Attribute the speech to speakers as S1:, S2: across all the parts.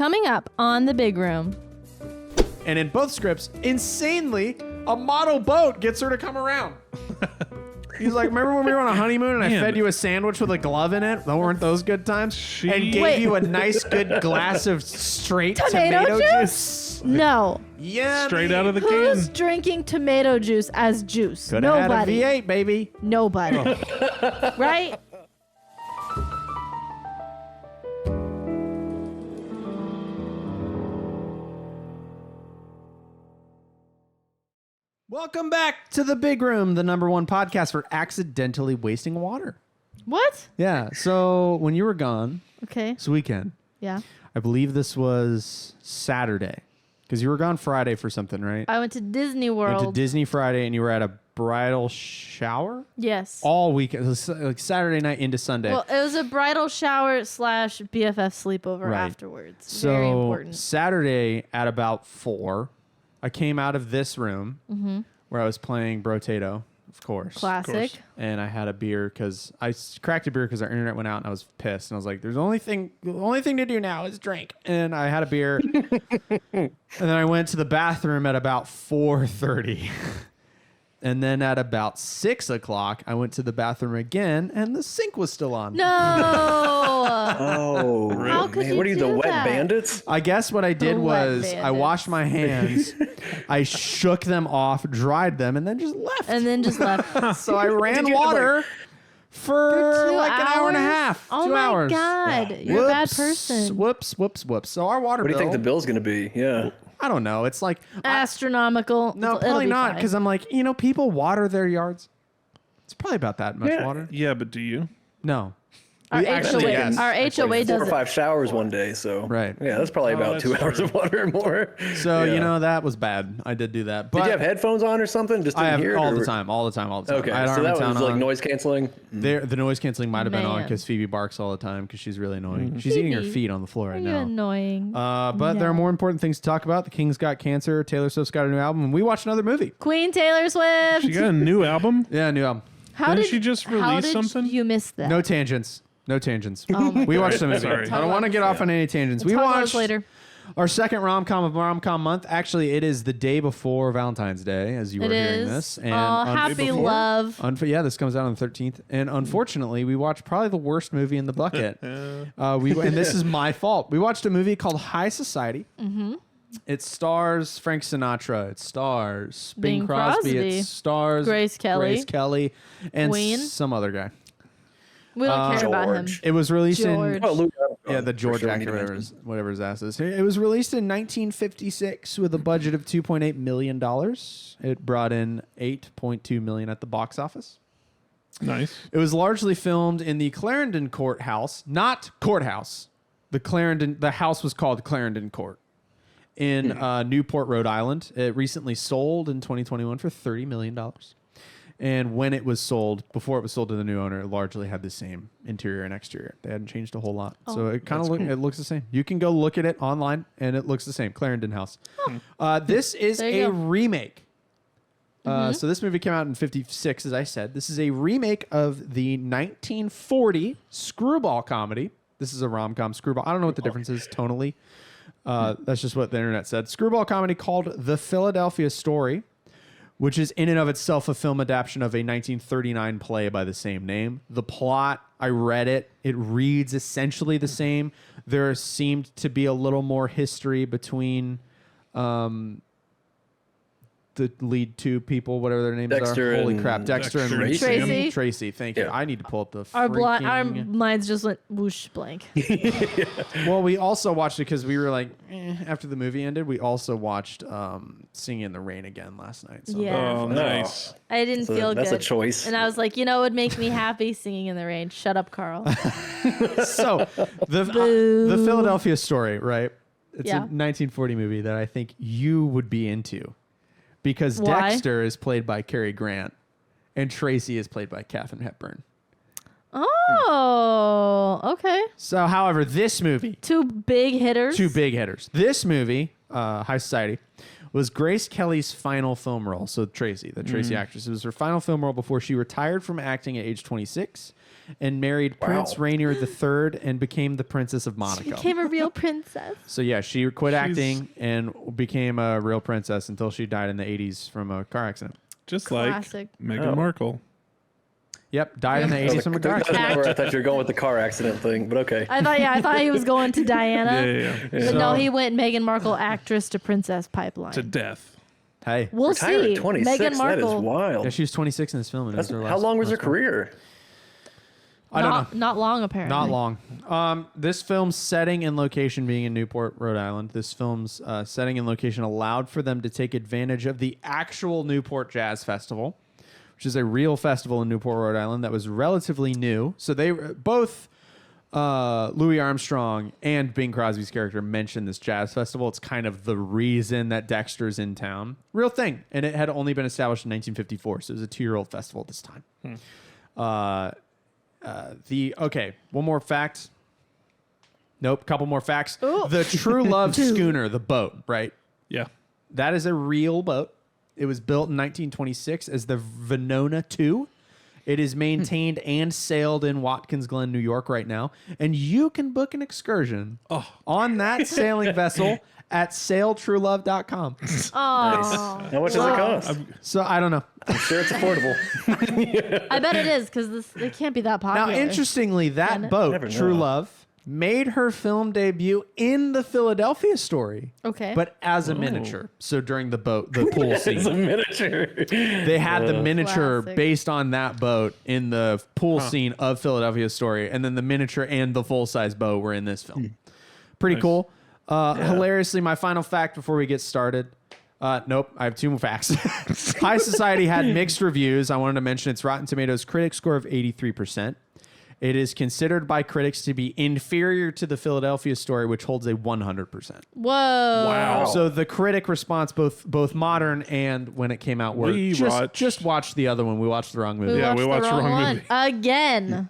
S1: Coming up on The Big Room.
S2: And in both scripts, insanely, a model boat gets her to come around. He's like, remember when we were on a honeymoon and I fed you a sandwich with a glove in it? Weren't those good times? And gave you a nice, good glass of straight tomato juice?
S1: No.
S2: Yeah.
S3: Straight out of the
S1: Who's
S3: can.
S1: drinking tomato juice as juice?
S2: Could have
S1: Nobody.
S2: had a V8, baby.
S1: Nobody. Right?
S2: Welcome back to The Big Room, the #1 podcast for accidentally wasting water.
S1: What?
S2: Yeah, so when you were gone
S1: Okay.
S2: this weekend,
S1: Yeah.
S2: I believe this was Saturday, because you were gone Friday for something, right?
S1: I went to Disney
S2: You
S1: World.
S2: went to Disney Friday, and you were at a bridal shower
S1: Yes.
S2: all weekend, it was like Saturday night into Sunday.
S1: Well, it was a bridal shower / BFF sleepover
S2: Right.
S1: afterwards. Very
S2: So
S1: important.
S2: Saturday at about 4, I came out of this room where I was playing Brotato, of course.
S1: Classic.
S2: And I had a beer because I cracked a beer because our internet went out and I was pissed. And I was like, the only thing to do now is drink. And I had a beer. And then I went to the bathroom at about 4:30. And then at about 6 o'clock, I went to the bathroom again and the sink was still on.
S1: No.
S4: Oh,
S1: How could
S4: man.
S1: you
S4: What are you,
S1: do
S4: the wet
S1: that?
S4: bandits?
S2: I guess what I did
S1: The wet
S2: was I
S1: bandits.
S2: washed my hands, I shook them off, dried them, and then just left.
S1: And then just left.
S2: So I ran
S4: you have to,
S2: water for
S1: 2
S2: like an hour and a
S1: hours?
S2: half.
S1: Oh
S2: 2
S1: my
S2: hours.
S1: God. You're a bad person.
S2: Whoops. So our water
S4: What do you
S2: bill,
S4: think the bill's going to be? Yeah.
S2: I don't know. It's like,
S1: Astronomical.
S2: no,
S1: It'll
S2: probably
S1: be
S2: not.
S1: fine.
S2: Because I'm like, people water their yards. It's probably about that much
S4: Yeah.
S2: water.
S3: Yeah, but do you?
S2: No.
S1: Our
S2: actually,
S1: HOA,
S2: yes.
S1: our
S4: It's
S1: HOA
S4: like 4 or
S1: does it.
S4: 5 showers one day, so.
S2: Right.
S4: Yeah, that's probably about
S3: that's
S4: 2 hours of water or more.
S2: So,
S4: Yeah.
S2: that was bad. I did do that. But
S4: Did you have headphones on or something? Just
S2: I
S4: didn't
S2: have
S4: hear it,
S2: all
S4: or-
S2: the time.
S4: Okay,
S2: I had
S4: so that
S2: Harmontown
S4: was like
S2: on.
S4: noise canceling.
S2: The noise canceling might have been on
S1: Man.
S2: because Phoebe barks all the time because she's really annoying. She's eating her
S1: Phoebe,
S2: feet on the floor
S1: Are
S2: right
S1: you
S2: now.
S1: annoying?
S2: But there are more important things to talk about. The King's got cancer. Taylor Swift's got a new album. And we watched another movie.
S1: Queen Taylor Swift.
S3: She got a new album?
S2: Yeah, new album.
S1: How
S3: Didn't
S1: did
S3: she just
S1: how
S3: release
S1: did
S3: something?
S1: You missed that.
S2: No tangents. No tangents.
S1: Oh my
S2: We watched the movie.
S3: Sorry.
S2: I don't want to get off on any tangents.
S1: We'll
S2: We
S1: talk about
S2: watched
S1: this later.
S2: our second rom-com of rom-com month. Actually, it is the day before Valentine's Day, as you
S1: It
S2: were hearing
S1: is.
S2: this. And
S1: Happy
S3: before?
S1: love.
S2: yeah, this comes out on the 13th. And unfortunately, we watched probably the worst movie in the bucket. And this is my fault. We watched a movie called High Society. Mm-hmm. It stars Frank Sinatra. It stars Bing
S1: Bing
S2: Crosby.
S1: Crosby.
S2: It stars
S1: Grace Kelly.
S2: and
S1: Queen.
S2: some other guy.
S1: We don't care about him.
S4: George.
S2: It was released
S1: George.
S2: in...
S4: Oh, Luke Armstrong,
S2: Yeah, the
S4: for
S2: George
S4: sure we
S2: actor,
S4: need to mention.
S2: whatever his ass is. It was released in 1956 with a budget of $2.8 million. It brought in $8.2 million at the box office.
S3: Nice.
S2: It was largely filmed in the Clarendon Courthouse, not courthouse. The house was called Clarendon Court in Newport, Rhode Island. It recently sold in 2021 for $30 million. And when it was sold, before it was sold to the new owner, it largely had the same interior and exterior. They hadn't changed a whole lot. So it kind of it looks the same. You can go look at it online and it looks the same. Clarendon House. This is
S1: There you
S2: a
S1: go.
S2: remake. So this movie came out in 56, as I said. This is a remake of the 1940 screwball comedy. This is a rom-com screwball. I don't know what the difference is tonally. That's just what the internet said. Screwball comedy called The Philadelphia Story, which is in and of itself a film adaptation of a 1939 play by the same name. The plot, I read it. It reads essentially the same. There seemed to be a little more history between the lead two people, whatever their names
S4: Dexter
S2: are. Holy
S4: and
S2: crap. Dexter and
S4: Tracy.
S1: Tracy.
S2: Tracy, thank you.
S4: Yeah.
S2: I need to pull up the
S1: Our
S2: freaking...
S1: minds just went whoosh blank.
S2: Well, we also watched it because we were like, after the movie ended, we also watched Singing in the Rain again last night. So.
S1: Yeah.
S3: Oh, nice.
S1: I didn't
S4: So
S1: feel
S4: that's
S1: good.
S4: a choice.
S1: And I was like, it would make me happy singing in the rain. Shut up, Carl.
S2: So the Philadelphia Story, right? It's
S1: Yeah.
S2: a 1940 movie that I think you would be into because
S1: Why?
S2: Dexter is played by Cary Grant and Tracy is played by Katharine Hepburn.
S1: Oh, okay.
S2: So, however, this movie,
S1: Two big hitters.
S2: two big hitters. This movie, High Society, was Grace Kelly's final film role. So Tracy, the Tracy actress, it was her final film role before she retired from acting at age 26 and married Prince Rainier III and became the Princess of Monaco.
S1: She became a real princess.
S2: So yeah, she quit acting and became a real princess until she died in the 80s from a car accident.
S3: Just
S1: Classic.
S3: like Meghan Markle.
S2: Yep, died in the 80s from a car
S4: That's
S2: accident.
S4: not where I thought you were going with the car accident thing, but okay.
S1: I thought he was going to Diana.
S3: Yeah.
S1: But no, he went Meghan Markle actress to princess pipeline.
S3: To death.
S2: Hey.
S1: We'll
S4: Retired
S1: see.
S4: at 26.
S1: Meghan
S4: That is
S1: Markle.
S4: wild.
S2: Yeah, she was 26 in this film. And it was her
S4: How
S2: last-
S4: long was her
S2: last film.
S4: career?
S2: I don't know.
S1: Not long, apparently.
S2: Not long. This film's setting and location being in Newport, Rhode Island. This film's setting and location allowed for them to take advantage of the actual Newport Jazz Festival, which is a real festival in Newport, Rhode Island that was relatively new. So they both Louis Armstrong and Bing Crosby's character mentioned this jazz festival. It's kind of the reason that Dexter's in town. Real thing. And it had only been established in 1954. So it was a 2-year-old festival at this time. One more fact. Nope, couple more facts.
S1: Ooh.
S2: The True Love schooner, the boat, right?
S3: Yeah.
S2: That is a real boat. It was built in 1926 as the Venona 2. It is maintained and sailed in Watkins Glen, New York right now. And you can book an excursion on that sailing vessel at sailtruelove.com.
S4: Nice. How much does it cost?
S2: So I don't know.
S4: I'm sure it's affordable.
S1: I bet it is because it can't be that popular.
S2: Now, interestingly,
S1: Can
S2: that
S1: it?
S2: boat,
S4: Never
S2: True
S4: know.
S2: Love, made her film debut in the Philadelphia story.
S1: Okay.
S2: But as a miniature. So during the pool
S4: It's a
S2: scene,
S4: miniature.
S2: they had the miniature
S1: Classic.
S2: based on that boat in the pool scene of Philadelphia story. And then the miniature and the full-size boat were in this film. Pretty
S3: Nice.
S2: cool. Hilariously, my final fact before we get started. Nope, I have 2 more facts. High Society had mixed reviews. I wanted to mention its Rotten Tomatoes critic score of 83%. It is considered by critics to be inferior to the Philadelphia story, which holds a 100%.
S1: Whoa.
S3: Wow.
S2: So the critic response, both modern and when it came out, were just watch the other one. We watched the wrong movie.
S3: Yeah, we watched the wrong
S1: one.
S3: movie.
S1: Again.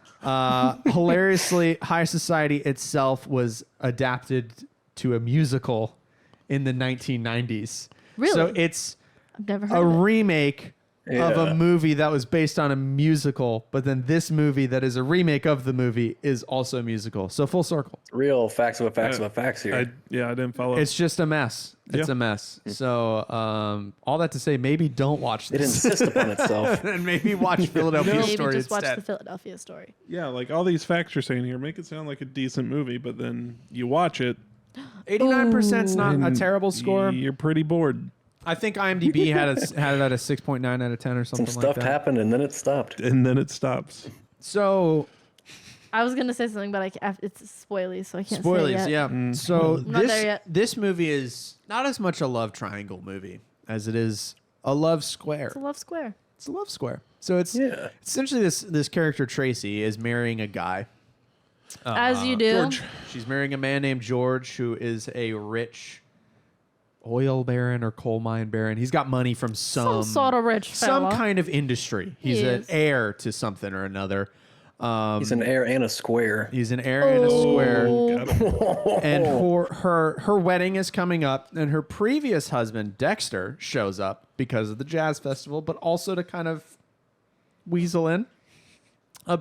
S2: Hilariously, High Society itself was adapted to a musical in the 1990s.
S1: Really?
S2: So it's
S1: I've never heard
S2: a
S1: of it.
S2: remake of a
S4: Yeah.
S2: movie that was based on a musical, but then this movie that is a remake of the movie is also a musical. So full circle.
S4: Real facts about facts about facts here.
S3: I didn't follow.
S2: It's just a mess. It's
S3: Yeah.
S2: a mess. So all that to say, maybe don't watch
S4: It
S2: this.
S4: insists upon itself.
S2: And maybe watch Philadelphia
S1: Maybe
S2: Story
S1: just watch
S2: instead.
S1: the Philadelphia story.
S3: Yeah, like all these facts you're saying here make it sound like a decent movie, but then you watch it,
S2: 89% is not a
S3: and
S2: terrible score.
S3: You're pretty bored,
S2: I think IMDb had it at a 6.9 out of 10 or
S4: Some
S2: something
S4: stuff
S2: like that.
S4: happened and then it stopped.
S3: and then it stops.
S2: So
S1: I was gonna say something, but it's spoily, so I can't say it
S2: spoilers,
S1: yet.
S2: yeah. So
S1: Not there yet.
S2: this movie is not as much a love triangle movie as it is a love square.
S1: It's a love square.
S2: It's a love square. So it's
S4: Yeah.
S2: essentially this character Tracy is marrying a guy.
S1: As you do.
S3: George.
S2: She's marrying a man named George who is a rich oil baron or coal mine baron. He's got money from
S1: Some sort of rich
S2: some
S1: fella.
S2: kind of industry. He's
S1: He
S2: an
S1: is.
S2: heir to something or another.
S4: He's an air and a square.
S2: He's an heir in a square.
S3: Got him.
S2: And her wedding is coming up, and her previous husband Dexter shows up because of the jazz festival, but also to kind of weasel in a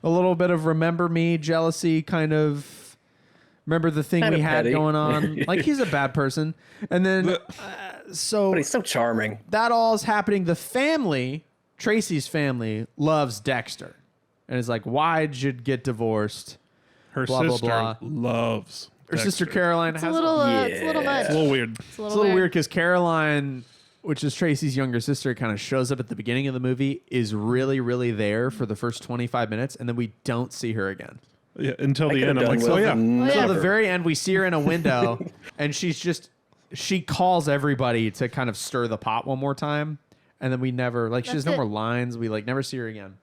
S2: little bit of remember me jealousy, kind of remember the thing
S4: Kind
S2: we
S4: of
S2: had
S4: petty.
S2: going on. Like he's a bad person, and then so
S4: But he's so charming.
S2: that all is happening. The family, Tracy's family, loves Dexter, and is like, "Why'd you get divorced?"
S3: Her
S2: Blah, blah,
S3: sister
S2: blah.
S3: loves
S2: Her sister
S3: Dexter.
S2: Caroline
S1: It's
S2: has
S1: a little, it's a little much.
S3: It's a little weird.
S1: It's
S2: It's a little weird because Caroline, which is Tracy's younger sister, kind of shows up at the beginning of the movie, is really, really there for the first 25 minutes, and then we don't see her again.
S3: Yeah, until
S4: I
S3: the
S4: could
S3: end.
S4: have
S3: I'm
S4: done
S3: like,
S4: with
S3: oh yeah.
S1: yeah.
S2: Till the
S4: never.
S2: very end, we see her in a window, and she calls everybody to kind of stir the pot one more time, and then we never, like, she has no
S1: That's it.
S2: more lines. We, like, never see her again.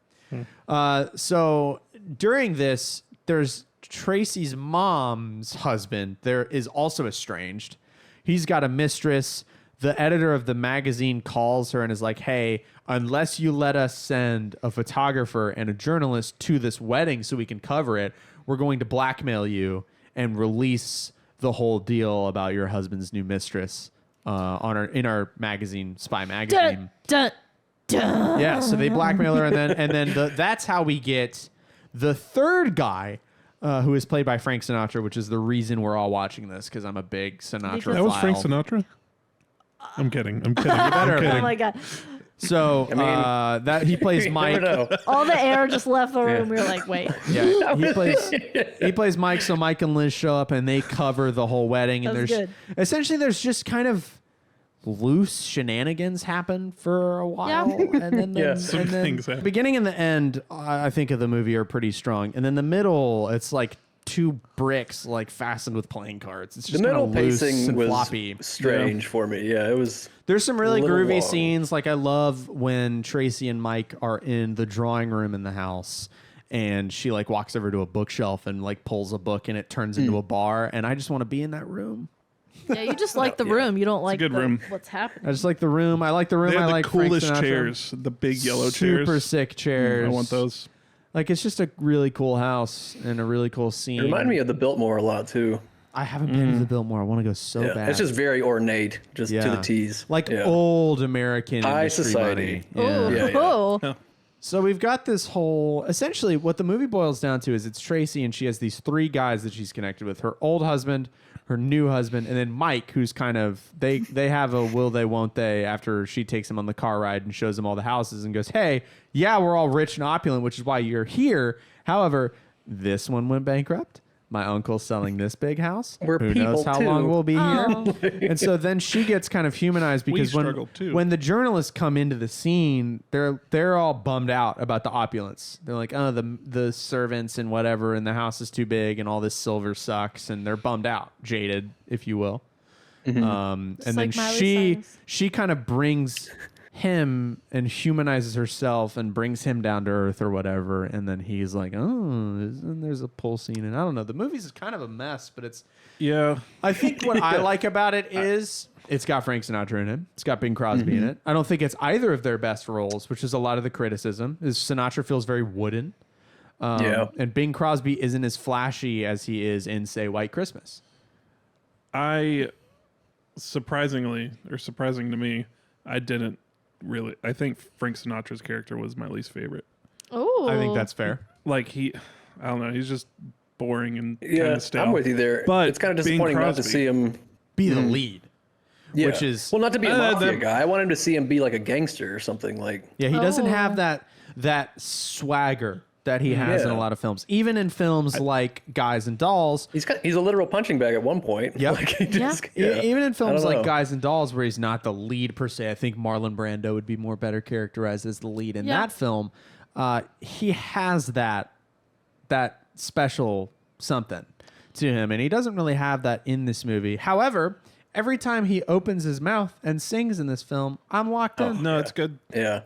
S2: So during this, there's Tracy's mom's husband. There is also estranged. He's got a mistress. The editor of the magazine calls her and is like, hey, unless you let us send a photographer and a journalist to this wedding so we can cover it, we're going to blackmail you and release the whole deal about your husband's new mistress in our magazine, Spy Magazine.
S1: Dun, dun, dun.
S2: Yeah, so they blackmail her, and then that's how we get The third guy, who is played by Frank Sinatra, which is the reason we're all watching this, because I'm a big Sinatra.
S3: That was Frank
S2: file.
S3: Sinatra? I'm kidding. I'm kidding.
S1: Oh my god!
S2: So that he plays
S4: You
S2: Mike.
S4: never know.
S1: All the air just left the room. We were like, wait.
S2: Yeah, he plays Mike. So Mike and Liz show up and they cover the whole wedding. And
S1: That was
S2: there's
S1: good.
S2: essentially there's just kind of loose shenanigans happen for a while,
S1: Yeah.
S2: and then
S4: Yeah.
S3: Some things happen.
S2: beginning and the end, I think of the movie are pretty strong, and then the middle, it's like two bricks like fastened with playing cards. It's
S4: The
S2: just
S4: middle
S2: kind of loose
S4: pacing
S2: and
S4: was
S2: floppy.
S4: strange for me. Yeah, it was.
S2: There's some really
S4: little
S2: groovy
S4: long.
S2: scenes. Like I love when Tracy and Mike are in the drawing room in the house, and she like walks over to a bookshelf and like pulls a book, and it turns into a bar. And I just want to be in that room.
S1: Yeah, you just like the room. You don't like
S3: good room.
S1: what's happening.
S2: I just like the room. I like the room.
S3: They
S2: I
S3: had the
S2: like Frank
S3: coolest
S2: Sinatra.
S3: chairs, the big yellow chairs.
S2: Super sick chairs.
S3: I want those.
S2: Like it's just a really cool house and a really cool scene.
S4: It reminded me of the Biltmore a lot too.
S2: I haven't been to the Biltmore. I want to go so
S4: Yeah,
S2: bad.
S4: it's just very ornate, just to the T's.
S2: Like
S4: yeah.
S2: old American
S4: High
S2: industry
S4: society.
S2: money. Yeah.
S1: Ooh.
S4: Yeah, yeah.
S1: Ooh.
S2: So we've got this whole, essentially what the movie boils down to is it's Tracy and she has these three guys that she's connected with. Her old husband, her new husband, and then Mike, who's kind of, they have a will they, won't they after she takes him on the car ride and shows him all the houses and goes, hey, yeah, we're all rich and opulent, which is why you're here. However, this one went bankrupt. My uncle's selling this big house.
S4: We're
S2: Who knows
S4: people,
S2: how
S4: too.
S2: long we'll be
S1: Oh.
S2: here? And so then she gets kind of humanized because
S3: struggle, too.
S2: when the journalists come into the scene, they're all bummed out about the opulence. They're like, oh, the servants and whatever, and the house is too big, and all this silver sucks, and they're bummed out, jaded, if you will. And then
S1: like Miley Cyrus.
S2: she kind of brings him and humanizes herself and brings him down to earth or whatever, and then he's like, oh, and there's a pull scene, and I don't know. The movie's kind of a mess, but it's.
S3: Yeah.
S2: I think what I like about it is it's got Frank Sinatra in it. It's got Bing Crosby in it. I don't think it's either of their best roles, which is a lot of the criticism. Is Sinatra feels very wooden.
S4: Yeah.
S2: And Bing Crosby isn't as flashy as he is in, say, White Christmas.
S3: Surprising to me, I didn't really. I think Frank Sinatra's character was my least favorite.
S1: Ooh.
S2: I think that's fair.
S3: Like I don't know, he's just boring and kind
S4: Yeah,
S3: of stale.
S4: I'm with you there.
S3: But
S4: it's kind of
S3: Bing
S4: disappointing not to
S3: Crosby-
S4: see him.
S2: Be the lead.
S4: Yeah.
S2: Which is-
S4: well, not to be a
S3: Uh,
S4: mafia
S3: the-
S4: guy. I want him to see him be like a gangster or something. Like,
S2: Yeah, he doesn't
S1: Oh.
S2: have that swagger that he has in
S4: Yeah.
S2: a lot of films. Even in films like Guys and Dolls.
S4: he's a literal punching bag at one point.
S2: Yep.
S4: Like, he just,
S2: Even in films
S4: I don't
S2: like
S4: know.
S2: Guys and Dolls, where he's not the lead per se, I think Marlon Brando would be more better characterized as the lead in
S1: Yeah.
S2: that film. He has that special something to him, and he doesn't really have that in this movie. However, every time he opens his mouth and sings in this film, I'm locked in.
S3: No, it's good.
S4: Yeah.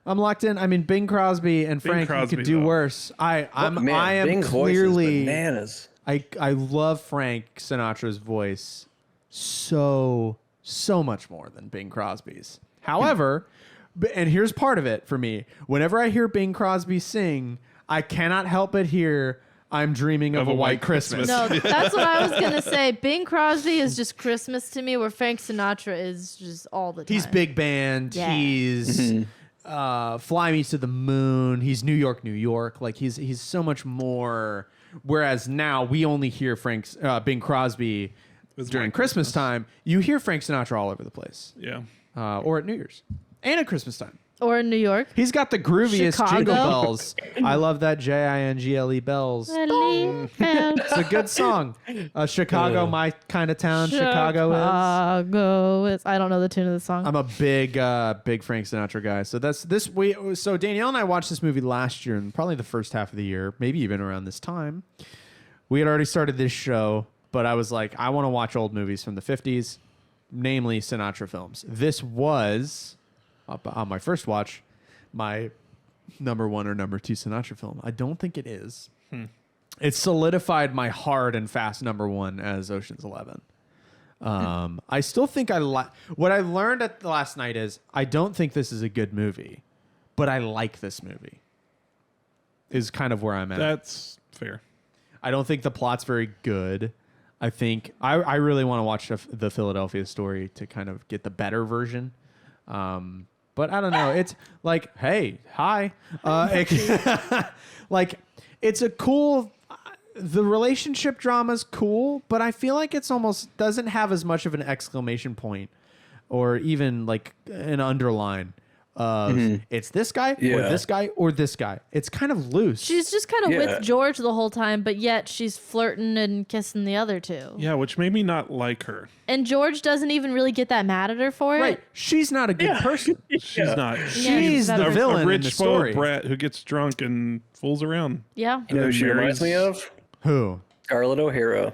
S2: I'm locked in. I mean, Bing Crosby and Frank
S3: Crosby,
S2: could do
S3: though.
S2: worse. I am
S4: Bing's voice is
S2: clearly.
S4: bananas.
S2: I love Frank Sinatra's voice so much more than Bing Crosby's. However, and here's part of it for me. Whenever I hear Bing Crosby sing, I cannot help but hear I'm dreaming of a white Christmas.
S1: No, that's what I was gonna say. Bing Crosby is just Christmas to me, where Frank Sinatra is just all the time.
S2: He's big band.
S1: Yeah.
S2: He's Fly Me to the Moon. He's New York, New York. Like he's so much more. Whereas now we only hear Bing Crosby during
S3: White
S2: Christmas time. You hear Frank Sinatra all over the place,
S3: Yeah.
S2: or at New Year's and at Christmas time.
S1: Or in New York.
S2: He's got the grooviest
S1: Chicago.
S2: jingle bells. I love that Jingle bells. It's a good song. Chicago, my kind of town. Chicago is.
S1: Chicago is. I don't know the tune of the song.
S2: I'm a big Frank Sinatra guy. So that's this. So Danielle and I watched this movie last year, and probably the first half of the year, maybe even around this time. We had already started this show, but I was like, I want to watch old movies from the 50s, namely Sinatra films. This was, on my first watch, my number one or number two Sinatra film. I don't think it is. It solidified my hard and fast number one as Ocean's 11. I still think what I learned at the last night is I don't think this is a good movie, but I like this movie. Is kind of where I'm at.
S3: That's fair.
S2: I don't think the plot's very good. I think I really want to watch the Philadelphia Story to kind of get the better version. But I don't know. It's like, hey, hi. Like, it's a cool. The relationship drama's cool, but I feel like it's almost doesn't have as much of an exclamation point or even like an underline of it's this guy or this guy or this guy. It's kind of loose.
S1: She's just kind of with George the whole time, but yet she's flirting and kissing the other two.
S3: Yeah, which made me not like her.
S1: And George doesn't even really get that mad at her for it.
S2: Right. She's not a good person.
S3: She's not.
S2: She's
S1: Yeah,
S2: the
S1: a
S2: villain
S3: A
S2: in
S3: rich
S2: the
S3: spoiled
S2: story.
S3: brat who gets drunk and fools around.
S1: Yeah.
S4: You know who she reminds me of?
S2: Who?
S4: Scarlett O'Hara.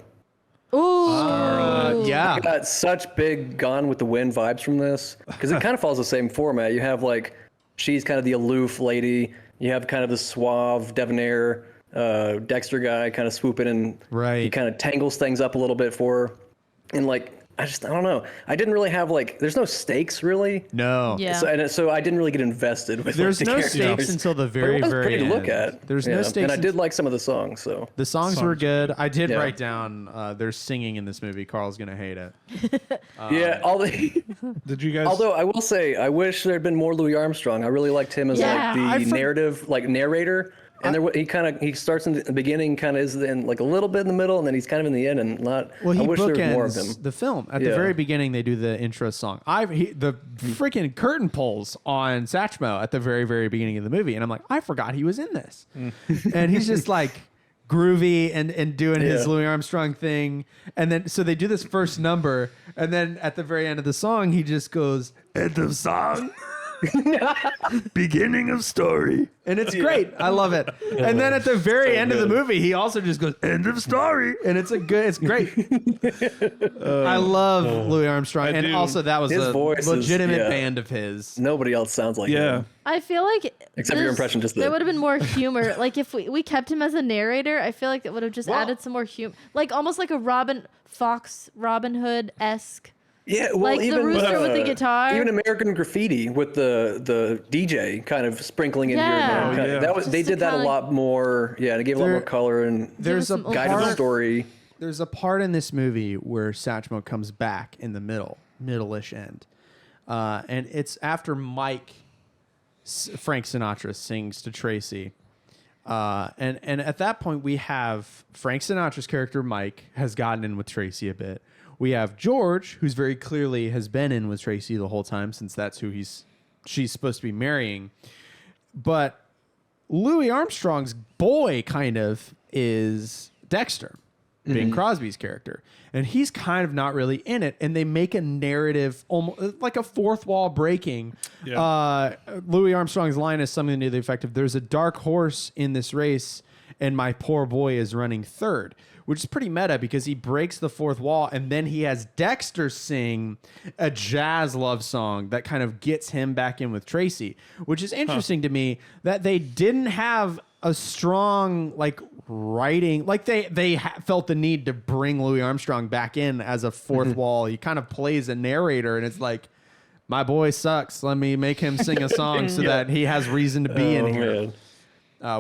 S1: Ooh.
S2: Yeah.
S4: I got such big Gone with the Wind vibes from this because it kind of follows the same format. You have like she's kind of the aloof lady. You have kind of the suave, debonair Dexter guy kind of swooping in.
S2: Right.
S4: He kind of tangles things up a little bit for her. And like, I don't know. I didn't really have like, there's no stakes really.
S2: No.
S1: Yeah.
S4: So I didn't really get invested with
S2: There's
S4: like, the
S2: no
S4: characters.
S2: stakes until the
S4: But
S2: very,
S4: it was
S2: very
S4: pretty
S2: end.
S4: to look at.
S2: There's no stakes.
S4: And I did like some of the songs. So
S2: The songs were good. I did
S4: Yeah.
S2: write down there's singing in this movie. Carl's going to hate it.
S4: yeah,
S3: Did you guys?
S4: although I will say, I wish there had been more Louis Armstrong. I really liked him as
S1: Yeah.
S4: like the narrative, like narrator. And he starts in the beginning, kind of is in like a little bit in the middle, and then he's kind of in the end, and not.
S2: Well,
S4: I
S2: he
S4: wish there was more of
S2: bookends
S4: him.
S2: the film. At the
S4: Yeah.
S2: very beginning, they do the intro song. The freaking curtain pulls on Satchmo at the very, very beginning of the movie. And I'm like, I forgot he was in this. And he's just like groovy and doing his
S4: Yeah.
S2: Louis Armstrong thing. And then, so they do this first number. And then at the very end of the song, he just goes, end of song. Beginning of story. And it's great. I love it. And then at the very end of the movie, he also just goes, end of story. And it's great. I love Louis Armstrong.
S3: I
S2: And
S3: do.
S2: also that was
S4: His
S2: a
S4: voice is-
S2: legitimate
S4: yeah.
S2: band of his.
S4: Nobody else sounds like
S3: Yeah.
S4: him.
S1: I feel like
S4: Except for your impression just
S1: there
S4: then.
S1: would have been more humor. Like if we kept him as a narrator, I feel like it would have just added some more humor. Like almost like a Robin Hood-esque.
S4: Yeah, well,
S1: Like the
S4: even
S1: rooster with the guitar.
S4: Even American Graffiti with the DJ kind of sprinkling in
S1: Yeah.
S4: here.
S3: Oh, yeah.
S4: That was they
S1: Just to
S4: did that a
S1: kinda-
S4: lot more. Yeah, they gave a lot
S2: There-
S4: more color and
S2: There's a
S1: us some
S4: guided the
S2: part,
S4: story.
S2: there's a part in this movie where Satchmo comes back in the middle-ish end. And it's after Frank Sinatra sings to Tracy. And at that point, we have Frank Sinatra's character, Mike, has gotten in with Tracy a bit. We have George, who's very clearly has been in with Tracy the whole time, since that's who she's supposed to be marrying. But Louis Armstrong's boy kind of is Dexter, Bing Crosby's character. And he's kind of not really in it. And they make a narrative, almost like a fourth wall breaking.
S3: Yeah.
S2: Louis Armstrong's line is something to the effect of, there's a dark horse in this race and my poor boy is running third, which is pretty meta because he breaks the fourth wall and then he has Dexter sing a jazz love song that kind of gets him back in with Tracy, which is interesting to me that they didn't have a strong like writing, like they felt the need to bring Louis Armstrong back in as a fourth wall. He kind of plays a narrator and it's like, my boy sucks. Let me make him sing a song so that he has reason to be in here.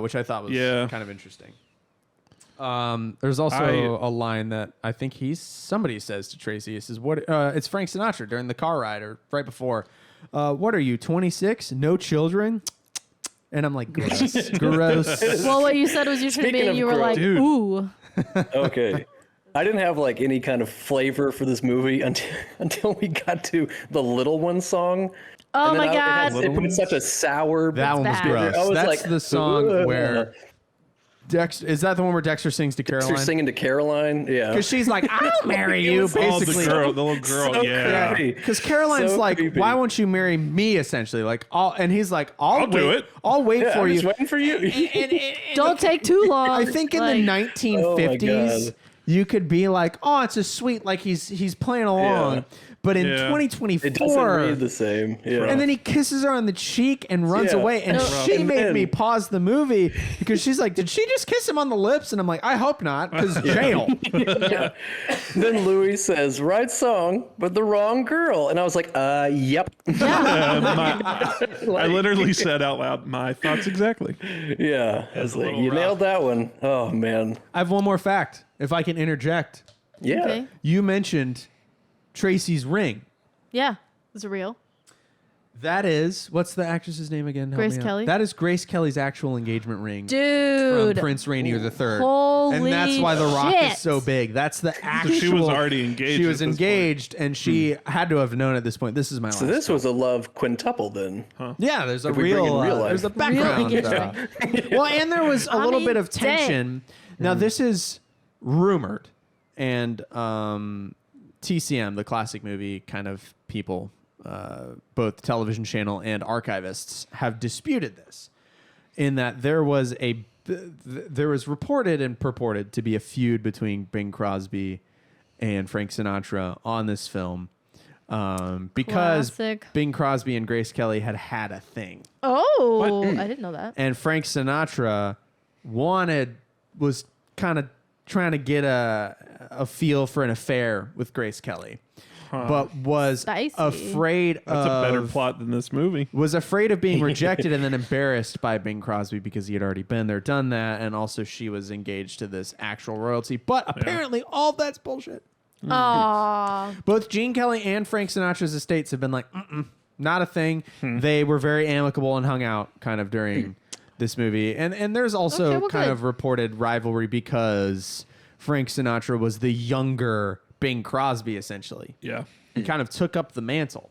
S2: Which I thought was kind of interesting. There's also a line that I think somebody says to Tracy. He says, "What?" It's Frank Sinatra during the car ride or right before. What are you, 26? No children? And I'm like, gross, gross.
S1: Well, what you said was you should be,
S4: Speaking
S1: and
S4: of
S1: you were
S4: gross-
S1: like,
S3: Dude.
S1: ooh.
S4: Okay. I didn't have like any kind of flavor for this movie until we got to the Little One song.
S1: Oh
S4: And then
S1: my God.
S4: It put such a sour.
S2: That one was
S1: bad.
S2: gross.
S4: I was
S2: That's
S4: like,
S2: the song
S4: "Ugh."
S2: where Dexter. Is that the one where Dexter sings to Caroline?
S4: Dexter singing to Caroline. Yeah.
S2: Because she's like, I'll marry you,
S3: Oh,
S2: basically.
S3: the little girl.
S4: So
S3: Yeah.
S4: creepy.
S2: Because Caroline's
S4: So
S2: like,
S4: creepy.
S2: why won't you marry me? Essentially, like, and he's like, I'll
S3: do
S2: wait.
S3: it.
S2: I'll wait
S4: Yeah,
S2: for
S4: I'm
S2: you.
S4: just waiting for you.
S1: Don't take too long.
S2: I think in
S1: Like,
S2: the
S4: Oh
S2: 1950s,
S4: God.
S2: you could be like, oh, it's a sweet, like he's playing along.
S4: Yeah.
S2: But in
S3: Yeah.
S2: 2024,
S4: It doesn't read the same. Yeah.
S2: and then he kisses her on the cheek and runs
S4: Yeah.
S2: away. And
S1: It's
S2: she
S4: rough.
S2: made
S4: And
S2: me
S4: then-
S2: pause the movie because she's like, did she just kiss him on the lips? And I'm like, I hope not, because jail.
S4: Then Louis says, right song, but the wrong girl. And I was like, yep.
S3: I literally said out loud my thoughts exactly.
S4: Yeah. I was
S3: a
S4: like,
S3: little
S4: you
S3: rough.
S4: nailed that one. Oh, man.
S2: I have one more fact, if I can interject.
S4: Yeah.
S1: Okay.
S2: You mentioned Tracy's ring.
S1: Yeah. It's real.
S2: That is, what's the actress's name again? Help
S1: Grace
S2: me out.
S1: Kelly?
S2: That is Grace Kelly's actual engagement ring
S1: Dude.
S2: from Prince Rainier III.
S1: Holy
S2: and that's why The Rock
S1: shit.
S2: is so big. That's the actual.
S3: she was already engaged
S2: She was
S3: at this
S2: engaged, and she had to have known at this point, this is my last
S4: So this
S2: time.
S4: was a love quintuple then.
S2: Yeah, there's a
S4: If we bring in
S2: real,
S4: real life.
S2: there's a
S1: Real
S2: background.
S1: engagement.
S2: Well, and there was a little
S1: mean,
S2: bit of
S1: dang.
S2: tension. Now, this is rumored, and TCM, the classic movie kind of people, both television channel and archivists, have disputed this, in that there was reported and purported to be a feud between Bing Crosby and Frank Sinatra on this film, because
S1: Classic.
S2: Bing Crosby and Grace Kelly had a thing.
S1: Oh, I didn't know that.
S2: And Frank Sinatra was kind of trying to get a feel for an affair with Grace Kelly, but was
S1: Spicy.
S2: afraid
S3: That's a better
S2: of
S3: plot than this movie.
S2: was afraid of being rejected and then embarrassed by Bing Crosby because he had already been there, done that, and also she was engaged to this actual royalty. But apparently, all that's bullshit.
S1: Aw.
S2: Both Gene Kelly and Frank Sinatra's estates have been like, not a thing. They were very amicable and hung out kind of during this movie. And there's also
S1: Okay, well,
S2: kind
S1: good.
S2: of reported rivalry because Frank Sinatra was the younger Bing Crosby, essentially.
S3: Yeah.
S2: He kind of took up the mantle.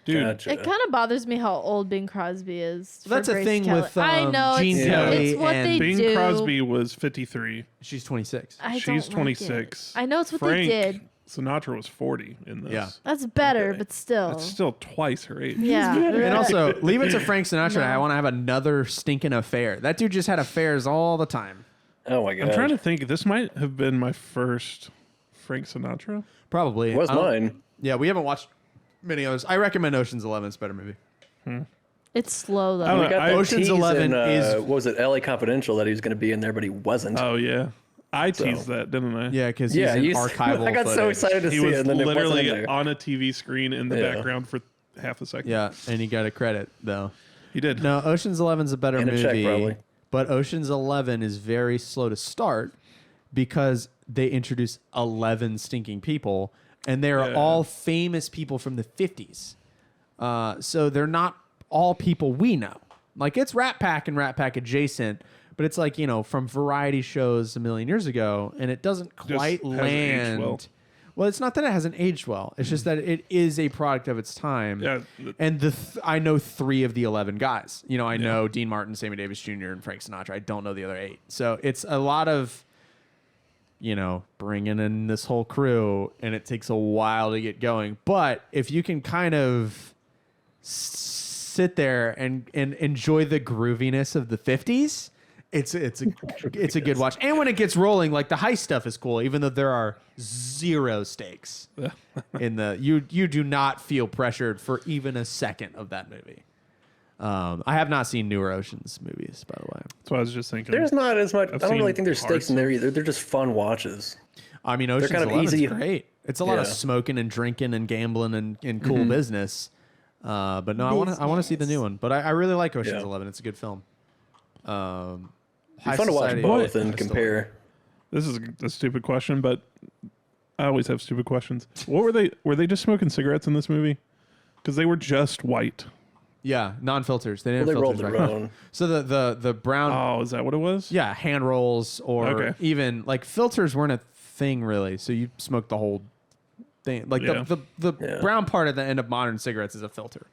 S3: Dude,
S4: Gotcha.
S1: It kind of bothers me how old Bing Crosby is. For
S2: That's a
S1: Grace
S2: thing
S1: Kelly.
S2: with,
S1: I know
S2: Gene
S1: it's,
S2: Kelly
S1: it's what
S2: and
S1: they
S3: Bing
S1: do.
S3: Crosby was 53.
S2: She's 26.
S1: I
S3: She's
S1: don't like
S3: 26.
S1: it. I know it's what
S3: Frank
S1: they did.
S3: Sinatra was 40 in this.
S2: Yeah.
S1: That's better, but still.
S3: That's still twice her age.
S1: Yeah.
S2: And also, leave it to Frank Sinatra. I want to have another stinking affair. That dude just had affairs all the time.
S4: Oh my god.
S3: I'm trying to think. This might have been my first Frank Sinatra.
S2: Probably.
S4: It was
S2: I don't-
S4: mine.
S2: Yeah, we haven't watched many others. I recommend Ocean's 11. It's a better movie.
S1: It's slow, though.
S3: I don't
S4: We
S3: know,
S4: got that
S2: Ocean's
S4: tease
S2: 11
S4: in,
S2: is-
S4: what was it, LA Confidential, that he was going to be in there, but he wasn't.
S3: Oh yeah, I teased that, didn't I?
S2: Yeah, because
S4: yeah,
S2: he's in
S4: you,
S2: archival
S4: I got so
S2: footage.
S4: excited to
S3: He
S4: see
S3: was
S4: it, and then it wasn't in
S3: literally
S4: there.
S3: on a TV screen in the
S4: Yeah.
S3: background for half a second.
S2: Yeah, and he got a credit, though.
S3: He did.
S2: No, Ocean's 11's a better
S4: And a check,
S2: movie.
S4: probably.
S2: But Ocean's 11 is very slow to start because they introduce 11 stinking people, and they're
S3: Yeah.
S2: all famous people from the 50s. So they're not all people we know. Like, it's Rat Pack and Rat Pack adjacent, but it's like, from variety shows a million years ago, and it doesn't quite
S3: hasn't aged
S2: land.
S3: well.
S2: Well, it's not that it hasn't aged well. It's just that it is a product of its time.
S3: Yeah.
S2: And I know 3 of the 11 guys. I know Dean Martin, Sammy Davis Jr., and Frank Sinatra. I don't know the other 8. So it's a lot of, bringing in this whole crew, and it takes a while to get going. But if you can kind of sit there and enjoy the grooviness of the 50s, it's a good watch. And when it gets rolling, like, the heist stuff is cool, even though there are 0 stakes in the you do not feel pressured for even a second of that movie. I have not seen newer Oceans movies, by the way.
S3: That's what I was just thinking.
S4: There's not as much.
S3: I've
S4: I don't really
S3: seen
S4: think there's stakes in
S3: parts
S4: there either. They're just fun watches.
S2: I mean, Ocean's
S4: kind of
S2: 11
S4: easy.
S2: is great. It's a lot of
S4: Yeah.
S2: smoking and drinking and gambling and cool business. But no, I want to see the new one. But I really like Ocean's
S4: Yeah.
S2: 11. It's a good film.
S4: It's fun to watch both and compare.
S3: This is a stupid question, but I always have stupid questions. What were they? Were they just smoking cigarettes in this movie? Because they were just white.
S2: Yeah, non-filters. They didn't
S4: Well, they
S2: filters
S4: rolled
S2: back
S4: their
S2: then.
S4: own.
S2: So the brown,
S3: Oh, is that what it was?
S2: yeah, hand rolls or
S3: Okay.
S2: even like filters weren't a thing really. So you smoked the whole thing. Like
S3: Yeah.
S2: the
S4: Yeah.
S2: brown part at the end of modern cigarettes is a filter.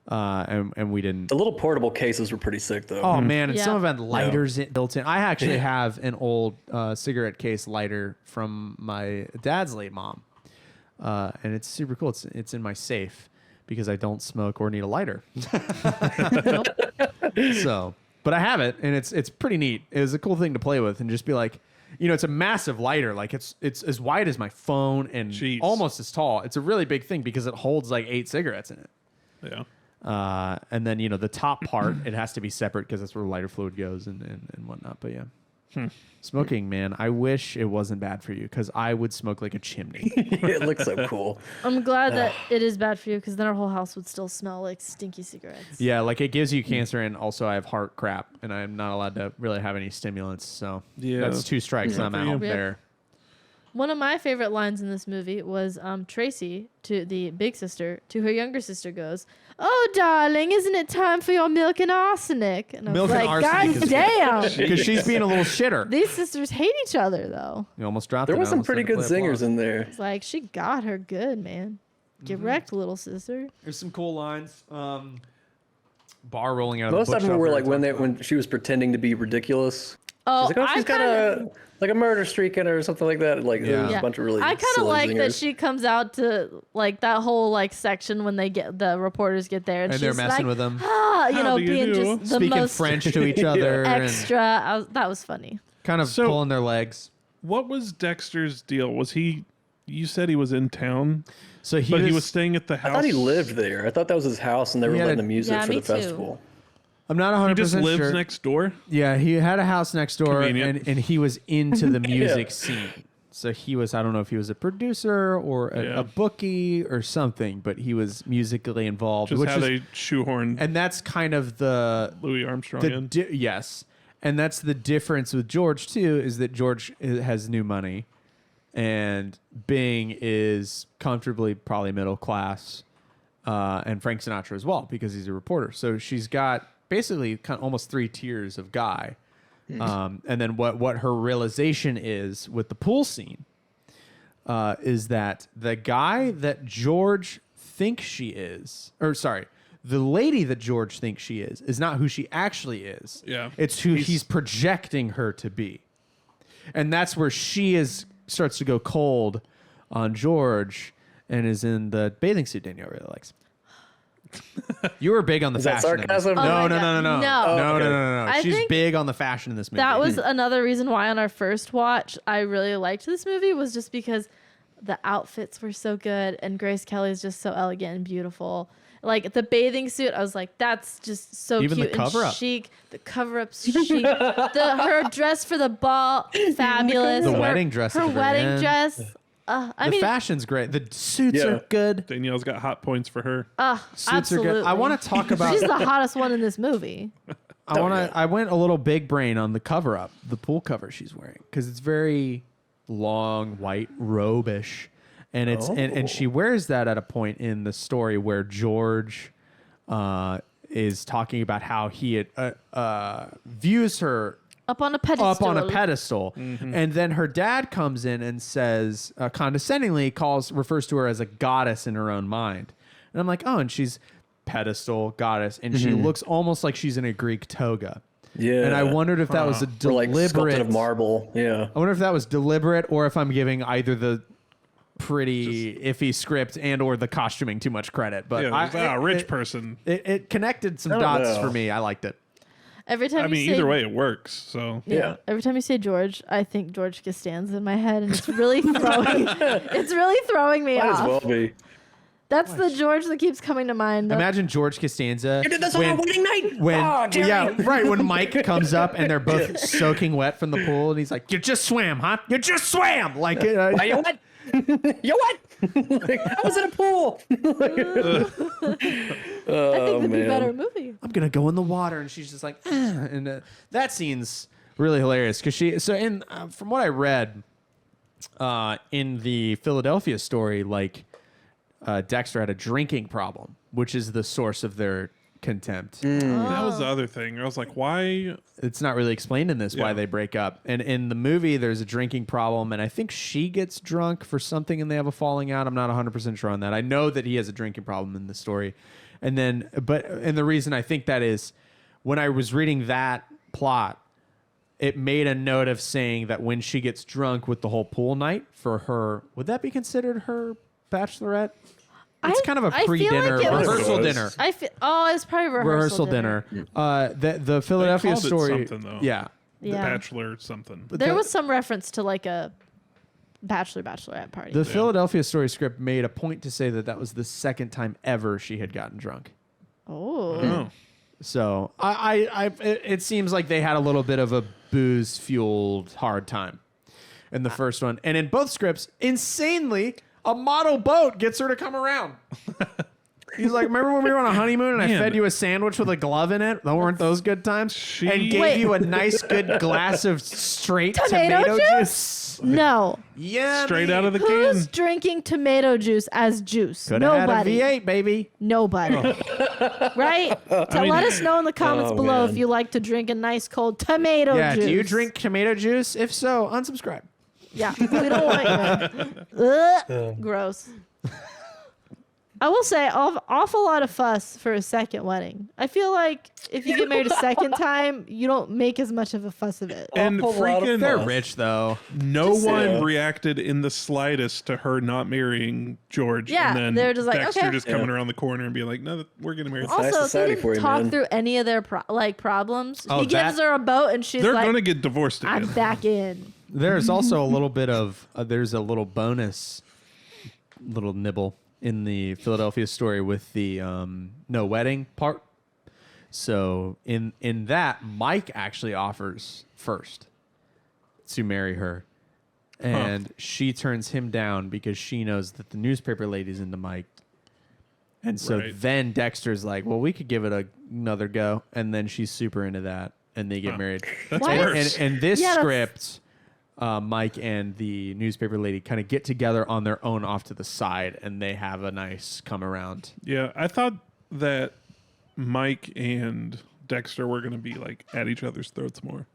S2: And we didn't.
S4: The little portable cases were pretty sick, though.
S2: Oh man, and
S1: Yeah.
S2: some of them had lighters built in. I actually have an old cigarette case lighter from my dad's late mom, and it's super cool. It's in my safe because I don't smoke or need a lighter. So, but I have it, and it's pretty neat. It was a cool thing to play with, and just be like, it's a massive lighter. Like it's as wide as my phone and
S3: Jeez.
S2: almost as tall. It's a really big thing because it holds like 8 cigarettes in it.
S3: Yeah.
S2: And then, the top part, it has to be separate because that's where lighter fluid goes and whatnot. But yeah, smoking, man, I wish it wasn't bad for you because I would smoke like a chimney.
S4: It looks so cool.
S1: I'm glad that it is bad for you because then our whole house would still smell like stinky cigarettes.
S2: Yeah, like it gives you cancer, and also I have heart crap, and I'm not allowed to really have any stimulants. So
S3: Yeah,
S2: that's 2 strikes.
S3: yeah.
S2: I'm
S3: For
S2: out
S3: you.
S1: Yep.
S2: there.
S1: One of my favorite lines in this movie was Tracy, to the big sister, to her younger sister goes, "Oh, darling, isn't it time for your milk and arsenic?" And I was
S2: Milk and
S1: like,
S2: arsenic
S1: God
S2: is-
S1: damn.
S2: Because she's being a little shitter.
S1: These sisters hate each other, though.
S2: You almost dropped
S4: There
S2: it.
S4: was
S2: I
S4: some
S2: almost
S4: pretty
S2: had to
S4: good
S2: play
S4: singers
S2: applause.
S4: in there.
S1: It's like, she got her good, man. Get wrecked, little sister.
S2: There's some cool lines. Bar rolling out of
S4: Most
S2: the
S4: of them were
S2: bookshelf
S4: like
S2: we
S4: when
S2: talked
S4: when she was pretending to be ridiculous.
S1: Oh,
S4: She's like, oh, she's got
S1: kinda-
S4: a murder streak in her or something like that. Like there was
S2: Yeah.
S4: a bunch of really.
S1: I kind of
S4: silly
S1: like that
S4: zingers.
S1: she comes out to like that whole like section when the reporters get there and
S2: And
S1: she's
S2: they're messing
S1: like,
S2: with them.
S1: ah, you
S3: How
S1: know,
S3: do you
S1: being
S3: do?
S1: just the
S2: Speaking
S1: most
S2: French to each other and
S1: extra. That was funny.
S2: kind of
S3: So-
S2: pulling their legs.
S3: What was Dexter's deal? Was he? You said he was in town,
S2: So
S3: but he was staying at the house.
S4: I thought he lived there. I thought that was his house, and they were
S2: He had
S4: letting
S2: a-
S4: him use
S1: Yeah,
S4: it for
S1: me
S4: the
S1: too.
S4: festival.
S2: I'm not
S3: He
S2: 100%
S3: just lives
S2: sure.
S3: next door.
S2: Yeah, he had a house next door,
S3: Convenient.
S2: and he was into the music
S4: Yeah.
S2: scene. So he was, I don't know if he was a producer or
S3: Yeah.
S2: a bookie or something, but he was musically involved.
S3: Just
S2: which
S3: how
S2: is,
S3: they shoehorned
S2: and that's kind of the
S3: Louis Armstrong
S2: the
S3: in.
S2: yes, and that's the difference with George too, is that George has new money, and Bing is comfortably probably middle class, and Frank Sinatra as well because he's a reporter. So she's got basically kind of almost 3 tiers of guy, and then what her realization is with the pool scene is that the guy that George thinks she is, or sorry, the lady that George thinks she is not who she actually is.
S3: Yeah.
S2: It's who
S3: He's-
S2: he's projecting her to be. And that's where she starts to go cold on George and is in the bathing suit Danielle really likes. You were big on the
S4: Is that
S2: fashion. in this.
S4: sarcasm?
S2: No,
S1: Oh my
S2: no, no,
S1: God.
S2: no, no,
S1: No.
S2: no, no,
S4: Okay.
S2: no, no, no.
S1: I
S2: She's
S1: think
S2: big on the fashion in this movie.
S1: That was another reason why on our first watch I really liked this movie was just because the outfits were so good and Grace Kelly's just so elegant and beautiful. Like the bathing suit, I was like, that's just so
S2: Even the
S1: cute
S2: cover-up.
S1: and chic. The cover-up's chic. Her dress for the ball, fabulous.
S2: The
S1: Her-
S2: wedding dress at
S1: Her
S2: the very
S1: wedding
S2: end.
S1: dress. I
S2: The
S1: mean,
S2: fashion's great. The suits
S4: Yeah.
S2: are good.
S3: Danielle's got hot points for her.
S2: Suits
S1: absolutely.
S2: are good. I want to talk about.
S1: She's the hottest one in this movie.
S2: I went a little big brain on the cover up, the pool cover she's wearing, because it's very long, white, robe-ish. And it's and she wears that at a point in the story where George is talking about how he views her
S1: Up on a pedestal.
S2: up on a pedestal, and then her dad comes in and says condescendingly refers to her as a goddess in her own mind, and I'm like, oh, and she's pedestal goddess, and she looks almost like she's in a Greek toga.
S4: Yeah.
S2: And I wondered if that was a
S4: Or like sculpted
S2: deliberate.
S4: of marble. Yeah.
S2: I wonder if that was deliberate, or if I'm giving either the pretty iffy script and or the costuming too much credit. But
S3: Yeah, rich person.
S2: It connected some
S4: I don't
S2: dots
S4: know.
S2: for me. I liked it.
S1: Every time
S3: I
S1: you
S3: mean,
S1: say,
S3: either way, it works. So
S4: Yeah.
S1: Every time you say George, I think George Costanza in my head, and it's really throwing. It's really throwing me
S4: Might
S1: off.
S4: as well be.
S1: That's the George that keeps coming to mind.
S2: Imagine George Costanza.
S4: You did this on our wedding night?
S2: When
S4: Oh, Jerry.
S2: yeah, right when Mike comes up and they're both soaking wet from the pool, and he's like, "You just swam, huh? You just swam!" Like,
S4: Why, you what? You what? Like, I was in a pool.
S1: I think that'd be a better movie.
S2: I'm gonna go in the water, and she's just like, and that scene's really hilarious because from what I read, in the Philadelphia story, like Dexter had a drinking problem, which is the source of their contempt.
S3: that was the other thing. I was like, why?
S2: It's not really explained in this why
S3: Yeah.
S2: they break up. And in the movie, there's a drinking problem, and I think she gets drunk for something, and they have a falling out. I'm not 100% sure on that. I know that he has a drinking problem in the story, and the reason I think that is, when I was reading that plot, it made a note of saying that when she gets drunk with the whole pool night for her, would that be considered her bachelorette? It's kind of a
S1: I feel
S2: pre-dinner
S1: like it was-
S2: rehearsal
S4: It was.
S2: dinner.
S1: It's probably rehearsal dinner.
S2: The Philadelphia
S3: called it
S2: story.
S3: something, though.
S2: Yeah.
S3: The
S1: Yeah.
S3: Bachelor something.
S1: There
S2: the-
S1: was some reference to like a bachelorette party.
S2: The Philadelphia story script made a point to say that was the second time ever she had gotten drunk.
S1: oh.
S3: Oh.
S2: So it seems like they had a little bit of a booze fueled hard time in the first one, and in both scripts, insanely, a model boat gets her to come around. He's like, remember when we were on a honeymoon and I
S3: Man.
S2: fed you a sandwich with a glove in it? Weren't those good times? And gave
S1: Wait.
S2: you a nice, good glass of straight
S1: Tomato
S2: tomato
S1: juice?
S2: juice.
S1: No.
S2: Yeah,
S3: Straight out of the
S1: Who's
S3: can.
S1: drinking tomato juice as juice?
S2: Could have had a
S1: Nobody.
S2: V8, baby.
S1: Nobody. Right? Let us know in the comments
S4: Oh,
S1: below
S4: man.
S1: if you like to drink a nice cold tomato
S2: Yeah,
S1: juice.
S2: do you drink tomato juice? If so, unsubscribe.
S1: Yeah, we don't want you. Ugh, gross. I will say, awful lot of fuss for a second wedding. I feel like if you get married a second time, you don't make as much of a fuss of it.
S3: And
S4: Awful lot of
S3: freaking
S2: They're
S4: fuss.
S2: rich, though.
S3: no one
S4: Yeah.
S3: reacted in the slightest to her not marrying George.
S1: Yeah,
S3: and then
S1: they're just like,
S3: Dexter
S1: okay.
S3: just coming around the corner and being like, no, we're getting married.
S4: nice
S1: Also, they
S4: society
S1: didn't
S4: for you,
S1: talk
S4: man.
S1: through any of their problems.
S2: Oh,
S1: He gives
S2: that-
S1: her a boat, and she's
S3: They're
S1: like,
S3: going to get divorced again.
S1: "I'm back in."
S2: There's also a little bit of there's a little bonus, little nibble in the Philadelphia story with the no wedding part. So in that, Mike actually offers first to marry her, and she turns him down because she knows that the newspaper lady's into Mike. And so
S3: Right.
S2: then Dexter's like, well, we could give it another go, and then she's super into that, and they get
S3: Huh.
S2: married.
S3: That's
S1: Why-
S3: worse.
S2: And this
S1: Yeah, that's-
S2: script, Mike and the newspaper lady kind of get together on their own off to the side, and they have a nice come around.
S3: Yeah, I thought that Mike and Dexter were going to be like at each other's throats more.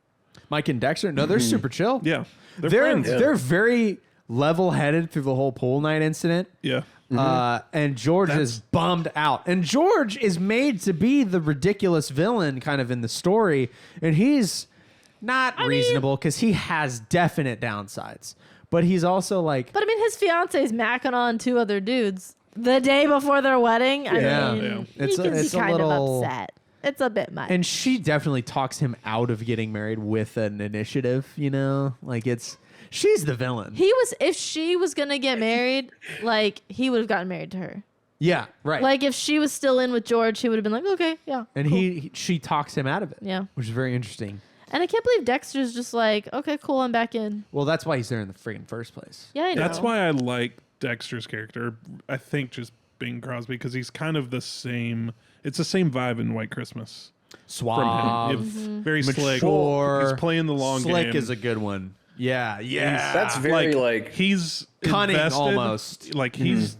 S2: Mike and Dexter, no, they're super chill.
S3: Yeah,
S2: They're
S3: friends.
S2: they're very level-headed through the whole pool night incident.
S3: Yeah,
S2: And George is bummed out. And George is made to be the ridiculous villain kind of in the story. And he's not reasonable because he has definite downsides. But he's also like,
S1: But I mean, his fiance's macking on two other dudes the day before their wedding. I
S2: Yeah.
S1: mean,
S3: Yeah.
S1: he can be
S2: it's a
S1: kind
S2: little-
S1: of upset. It's a bit much.
S2: and she definitely talks him out of getting married with an initiative, you know? Like she's the villain.
S1: if she was gonna get married, like he would have gotten married to her.
S2: Yeah, right.
S1: Like if she was still in with George, he would have been like, okay, yeah.
S2: and
S1: cool.
S2: she talks him out of it.
S1: Yeah.
S2: Which is very interesting.
S1: And I can't believe Dexter's just like, okay, cool, I'm back in.
S2: Well, that's why he's there in the friggin' first place.
S1: Yeah, I know.
S3: that's why I like Dexter's character. I think just Bing Crosby because he's kind of the same. It's the same vibe in White Christmas from
S2: Suave.
S3: him. Very slick.
S2: mature.
S3: He's playing the long
S2: Slick
S3: game.
S2: is a good one. Yeah, yeah.
S4: That's very like
S3: he's
S2: Cunning
S3: invested,
S2: almost.
S3: Like he's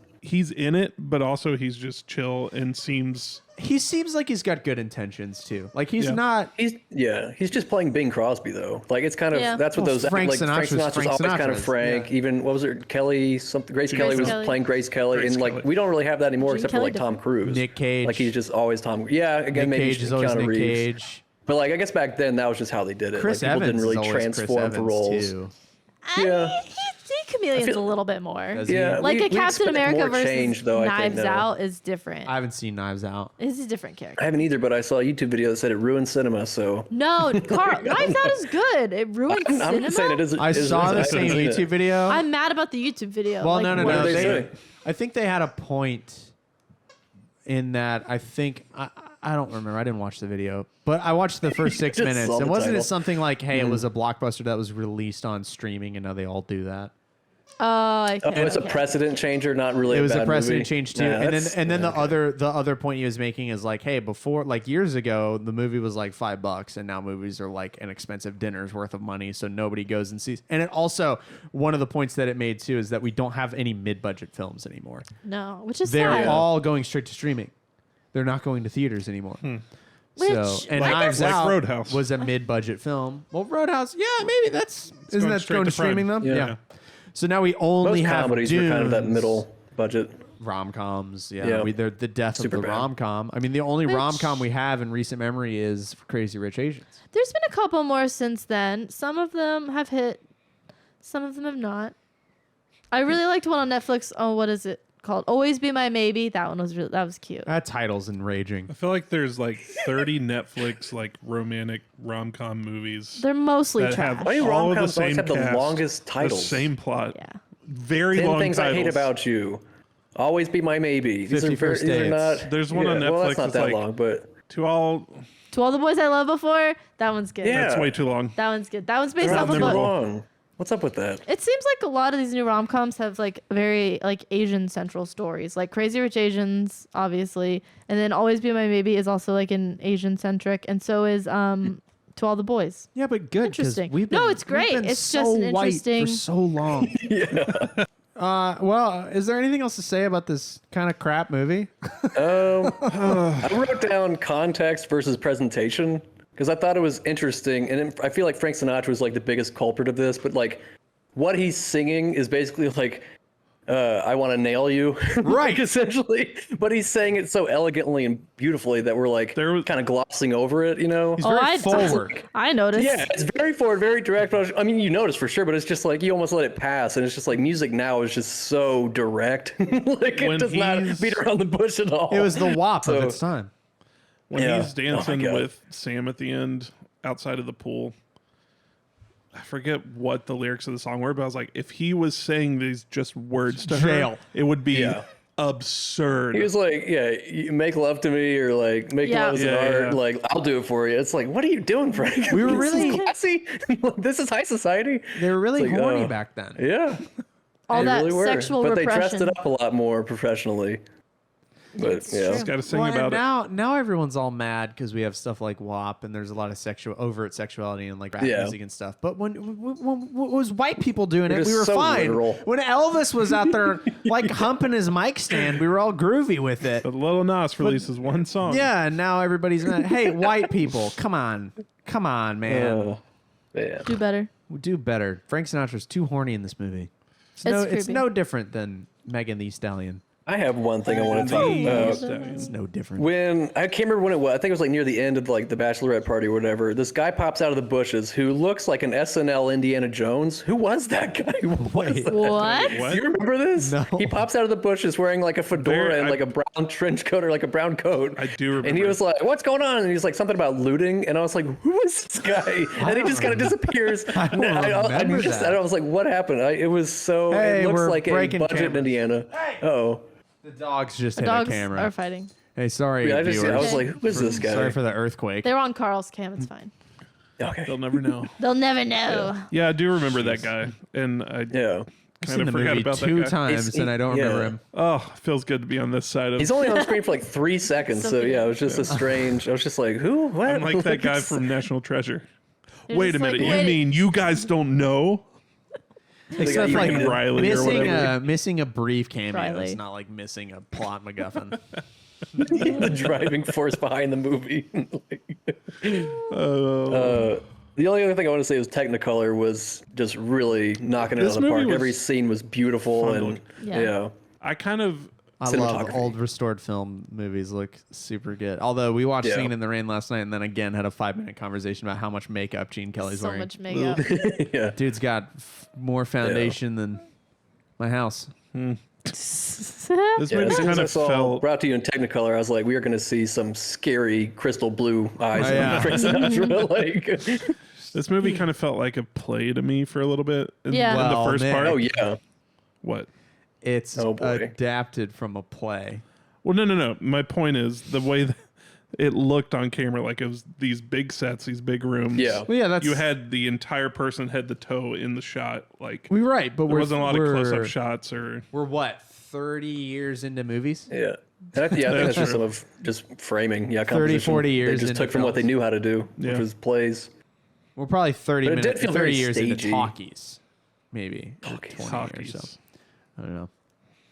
S3: in it, but also he's just chill and seems.
S2: He seems like he's got good intentions too. Like he's
S3: Yeah.
S2: not.
S4: he's just playing Bing Crosby though. Like it's kind of
S1: Yeah.
S4: that's what
S2: Well,
S4: those
S2: Frank
S4: like
S2: Sinatra's
S4: Frank's
S2: Frank
S4: always kind of
S2: Sinatra's,
S4: Frank.
S2: yeah.
S4: Even what was it? Kelly something. Grace Kelly was
S1: Kelly.
S4: playing Grace Kelly,
S3: Grace
S4: and like
S3: Kelly.
S4: we don't really have that anymore
S1: Gene
S4: except
S1: Kelly
S4: for like Tom Cruise.
S2: Nick Cage.
S4: Like he's just always Tom. Yeah, again
S2: Nick
S4: maybe
S2: Cage is always
S4: Keanu
S2: Nick
S4: Reeves.
S2: Cage.
S4: But like I guess back then that was just how they did it.
S2: Chris
S4: like, people
S2: Evans
S4: didn't really
S2: is always Chris
S4: transform for
S2: Evans,
S4: roles.
S2: too.
S4: Yeah.
S1: he chameleons
S4: I feel-
S1: a little bit more.
S2: Does he?
S4: Yeah,
S1: Like
S4: we
S1: a Captain
S4: expect
S1: America
S4: more
S1: versus
S4: change, though, I think,
S1: Knives
S4: now.
S1: Out is different.
S2: I haven't seen Knives Out.
S1: It's a different
S4: I
S1: character.
S4: haven't either, but I saw a YouTube video that said it ruined cinema. So
S1: No, Carl, Knives Out is good. It ruined
S4: I'm
S1: cinema.
S4: not saying it isn't.
S2: I saw the same YouTube video.
S1: I'm mad about the YouTube video.
S2: Well,
S1: Like,
S2: no.
S4: what did they say?
S2: I think they had a point in that. I think I don't remember. I didn't watch the video, but I watched the first 6
S4: Just
S2: minutes.
S4: saw
S2: And
S4: the
S2: wasn't it
S4: title.
S2: something like, hey, it was a blockbuster that was released on streaming, and now they all do that?
S1: Oh, okay,
S4: Oh, it's a
S1: okay.
S4: precedent changer, not really.
S2: It was a
S4: bad
S2: precedent
S4: movie.
S2: change too.
S4: Yeah,
S2: and
S4: that's-
S2: then
S4: yeah,
S2: the other point he was making is like, hey, before like years ago, the movie was like $5, and now movies are like an expensive dinner's worth of money, so nobody goes and sees. And it also one of the points that it made too is that we don't have any mid-budget films anymore.
S1: No, which is
S2: They're
S1: sad.
S2: all going straight to streaming. They're not going to theaters anymore. So
S1: Which,
S2: and
S1: I
S2: Knives
S3: guess- Like
S2: Out
S3: Roadhouse.
S2: was a mid-budget film. Well, Roadhouse, yeah, maybe isn't
S3: going
S2: that
S3: straight
S2: going to
S3: to Prime.
S2: streaming though?
S4: Yeah.
S2: So now we only
S4: Most
S2: have
S4: comedies are kind of that
S2: Dunes.
S4: middle budget.
S2: Rom-coms, yeah.
S4: Yeah.
S2: They're the death
S4: Super
S2: of the
S4: bad.
S2: rom-com. I mean, the only
S1: Which-
S2: rom-com we have in recent memory is Crazy Rich Asians.
S1: There's been a couple more since then. Some of them have hit, some of them have not. I really liked one on Netflix. Oh, what is it called? Always Be My Maybe. That one was that was cute.
S2: That title's enraging.
S3: I feel like there's like 30 Netflix like romantic rom-com movies
S1: They're mostly
S3: that
S1: trash.
S3: have
S4: Why do
S3: all of the
S4: rom-coms always
S3: same
S4: have the
S3: cast,
S4: longest titles?
S3: the same plot,
S1: Yeah.
S3: very
S4: 10
S3: long
S4: Things
S3: titles.
S4: I Hate About You. Always Be My Maybe. These
S2: 50
S4: are very,
S2: First
S4: these are
S2: Dates.
S4: not.
S3: There's one on
S4: Well,
S3: Netflix
S4: that's not
S3: that's
S4: that
S3: like-
S4: long, but
S3: To all,
S1: To All the Boys I Loved Before. That one's good.
S4: Yeah.
S3: that's way too long.
S1: That one's good. That one's based
S4: they're
S1: off
S4: not
S1: of
S3: memorable.
S1: a.
S4: long. What's up with that?
S1: It seems like a lot of these new rom-coms have like very like Asian central stories, like Crazy Rich Asians, obviously, and then Always Be My Maybe is also like an Asian centric, and so is To All the Boys.
S2: Yeah, but good. 'Cause
S1: Interesting.
S2: We've been,
S1: No, it's
S2: we've
S1: great.
S2: been
S1: It's
S2: so
S1: just an
S2: white
S1: interesting.
S2: for so long. Well, is there anything else to say about this kind of crap movie?
S4: I wrote down context versus presentation because I thought it was interesting, and I feel like Frank Sinatra was like the biggest culprit of this. But like, what he's singing is basically like, "I want to nail you,"
S2: Right.
S4: essentially. But he's saying it so elegantly and beautifully that we're like kind of glossing over it, you know?
S2: He's very
S1: I
S2: forward.
S1: I noticed.
S4: Yeah, it's very forward, very direct. I mean, you notice for sure, but it's just like you almost let it pass, and it's just like music now is just so direct. Like
S3: When
S4: it does not
S3: he's-
S4: beat around the bush at all.
S2: It was the WAP
S4: So-
S2: of its time.
S3: When
S4: Yeah.
S3: he's
S4: Oh my
S3: dancing
S4: God.
S3: with Sam at the end outside of the pool, I forget what the lyrics of the song were, but I was like, if he was saying these just words to
S2: Jail.
S3: her, it would be
S4: Yeah.
S3: absurd.
S4: He was like, "Yeah, you make love to me, or like make
S1: Yeah.
S4: love as an
S3: Yeah,
S4: art.
S3: yeah.
S4: Like I'll do it for you." It's like, what are you doing, Frank?
S2: We were
S4: This
S2: really-
S4: is classy. This is high society.
S2: They were really
S4: It's like,
S2: horny
S4: oh.
S2: back then.
S4: Yeah,
S1: All
S4: they
S1: that
S4: really were.
S1: sexual
S4: but
S1: repression.
S4: they dressed it up a lot more professionally. But
S1: It's
S4: yeah,
S3: Just got to sing
S2: Well,
S3: about
S2: and now everyone's all mad because we have stuff like WAP and there's a lot of overt sexuality and like rap
S4: Yeah.
S2: music and stuff. But when it was white people doing
S4: We're
S2: it, we
S4: just
S2: were
S4: so
S2: fine.
S4: literal.
S2: When Elvis was out there like humping his mic stand, we were all groovy with it.
S3: it. But Lil Nas releases one song.
S2: Yeah, and now everybody's mad. Hey, white people, come on, man,
S4: yeah.
S1: Do better.
S2: do better. Frank Sinatra's too horny in this movie. It's
S1: creepy.
S2: no different than Megan Thee Stallion.
S4: I have one thing I want to talk about.
S2: It's no different.
S4: When I can't remember when it was. I think it was like near the end of like the bachelorette party or whatever. This guy pops out of the bushes who looks like an SNL Indiana Jones. Who was that guy? Who was
S2: Wait.
S4: that?
S1: What?
S3: What?
S4: Do you remember this?
S2: No.
S4: He pops out of the bushes wearing like a fedora
S3: Very-
S4: and
S3: I-
S4: like a brown trench coat or like a brown coat.
S3: I do remember.
S4: And he was like, "What's going on?" And he's like, "Something about looting." And I was like, "Who is this guy?" And he just kind of disappears.
S2: I don't remember that.
S4: I was like, "What happened?" It was so.
S2: Hey,
S4: it looks
S2: we're
S4: like a
S2: breaking
S4: budget in
S2: cameras.
S4: Indiana. Oh.
S2: The dogs just
S1: The
S2: hit
S1: dogs
S2: a camera.
S1: are fighting.
S2: Hey, sorry,
S4: Yeah, I
S2: viewers.
S4: was like, "Who is this guy?"
S2: Sorry for the earthquake.
S1: They were on Carl's cam. It's fine.
S4: Okay.
S3: They'll never know.
S1: They'll never know.
S3: Yeah, I do remember that guy, and I
S4: Yeah.
S2: I've
S3: kind
S2: seen
S3: of
S2: the
S3: forgot
S2: movie
S3: about
S2: two
S3: that guy.
S2: times, and I don't
S4: Yeah.
S2: remember him.
S3: Oh, feels good to be on this side of.
S4: He's only on screen for like 3 seconds,
S1: So
S4: so
S1: cute.
S4: yeah, it was just a strange. I was just like, "Who? What?"
S3: I'm like that guy
S4: What is-
S3: from National Treasure.
S1: You're
S3: Wait a
S1: just like,
S3: minute, you
S1: wait.
S3: mean you guys don't know?
S2: Except
S4: got
S2: like
S4: Ethan
S3: Riley or whatever.
S2: missing a brief cameo.
S1: Riley.
S2: It's not like missing a plot MacGuffin.
S4: the driving force behind the movie? The only other thing I want to say was Technicolor was just really knocking it
S3: This
S4: out of the
S3: movie
S4: park.
S3: was
S4: Every scene was beautiful,
S3: fun to
S4: and
S3: look
S1: Yeah.
S3: I kind of
S2: I love
S4: Cinematography.
S2: old restored film movies. Look super good. Although we watched
S4: Yeah.
S2: Singing in the Rain last night, and then again had a 5-minute conversation about how much makeup Gene Kelly's
S1: So
S2: wearing.
S1: much makeup.
S4: yeah.
S2: Dude's got more foundation than my house.
S3: this
S4: Yeah,
S3: movie
S4: as soon as
S3: kind
S4: I
S3: of
S4: saw
S3: felt.
S4: brought to you in Technicolor, I was like, we are going to see some scary crystal blue eyes.
S2: Oh, yeah.
S4: on Frank Sinatra. Like,
S3: This movie kind of felt like a play to me for a little bit. In,
S1: Yeah.
S3: in
S2: Well,
S3: the first
S2: man.
S3: part.
S4: oh yeah,
S3: What?
S2: It's
S4: Oh, boy.
S2: adapted from a play.
S3: Well, no. My point is the way that it looked on camera, like it was these big sets, these big rooms.
S4: yeah.
S2: Well, yeah, that's
S3: You had the entire person head to toe in the shot. Like
S2: we're right, but
S3: there wasn't a lot of close-up shots or.
S2: We're what 30 years into movies.
S4: Yeah. And I think that's just
S3: true.
S4: some of just framing. Yeah,
S2: 30,
S4: composition.
S2: 40 years
S4: They just
S2: into
S4: took from what they
S2: films.
S4: knew how to do,
S3: Yeah.
S4: which was plays.
S2: We're probably 30
S4: But it did
S2: minutes,
S4: feel
S2: 30
S4: very
S2: years into
S4: stagey.
S2: talkies, maybe or
S4: Talkies.
S2: 20 or
S3: Talkies.
S2: so. I don't know.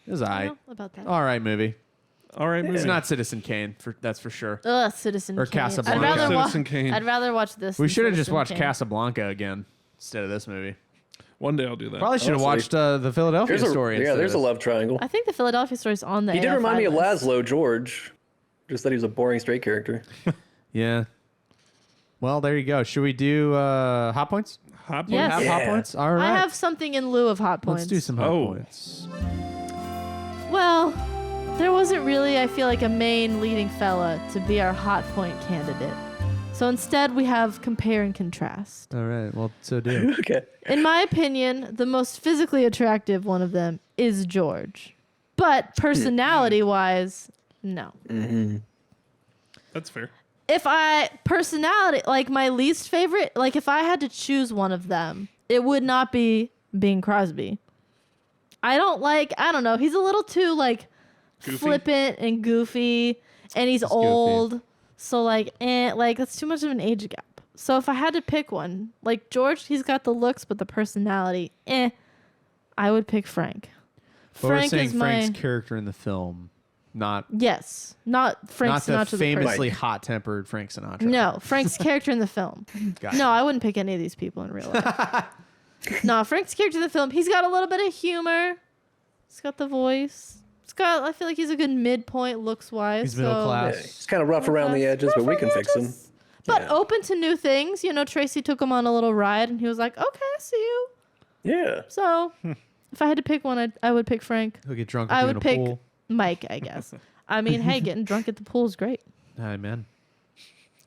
S2: It was
S1: I
S2: alright.
S1: don't know about that.
S2: All right movie.
S3: All right, movie.
S2: It's not Citizen Kane, that's for sure.
S1: Ugh, Citizen
S2: Or
S1: Kane.
S2: Casablanca.
S3: Citizen Kane.
S1: I'd rather watch this.
S2: We
S1: than
S2: should have just
S1: Citizen
S2: watched
S1: Kane.
S2: Casablanca again instead of this movie.
S3: One day I'll do that.
S2: Probably should have watched
S4: Honestly.
S2: the Philadelphia
S4: There's
S2: story.
S4: yeah,
S2: instead
S4: there's a
S2: of this.
S4: love triangle.
S1: I think the Philadelphia story's on the
S4: He did
S1: AFI
S4: remind me of
S1: list.
S4: Laszlo George, just that he was a boring straight character.
S2: Yeah. Well, there you go. Should we do hot points?
S3: Hot
S2: We
S1: Yes.
S2: have hot
S4: Yeah.
S2: points. All right.
S1: I have something in lieu of hot points.
S2: Let's do some hot
S3: Oh.
S2: points.
S1: Well, there wasn't really, I feel like, a main leading fella to be our hot point candidate. So instead, we have compare and contrast.
S2: All right. Well, so do.
S4: Okay.
S1: In my opinion, the most physically attractive one of them is George. But personality-wise, no.
S3: That's fair.
S1: If I, personality, like my least favorite, like if I had to choose one of them, it would not be Bing Crosby. I don't know. He's a little too like
S3: Goofy?
S1: flippant and goofy, and he's
S2: goofy.
S1: old. So like that's too much of an age gap. So if I had to pick one, like George, he's got the looks but the personality. I would pick Frank.
S2: But we're
S1: Frank
S2: saying
S1: is my
S2: Frank's character in the film, not
S1: not Frank
S2: not
S1: Sinatra
S2: the
S1: the
S2: famously
S1: person.
S2: hot-tempered Frank Sinatra.
S1: No, Frank's character in the film.
S2: Got it.
S1: No, I wouldn't pick any of these people in real life. No, Frank's character in the film, he's got a little bit of humor. He's got the voice. I feel like he's a good midpoint looks wise.
S2: He's middle class.
S4: Yeah, he's kind of rough around the edges, but we can fix him.
S1: But
S4: Yeah.
S1: open to new things. You know, Tracy took him on a little ride and he was like, okay, I see you.
S4: Yeah.
S1: So if I had to pick one, I would pick Frank.
S2: He'll get drunk
S1: I
S2: in
S1: would
S2: a
S1: pick
S2: pool.
S1: Mike, I guess. I mean, hey, getting drunk at the pool is great.
S2: Hi, man.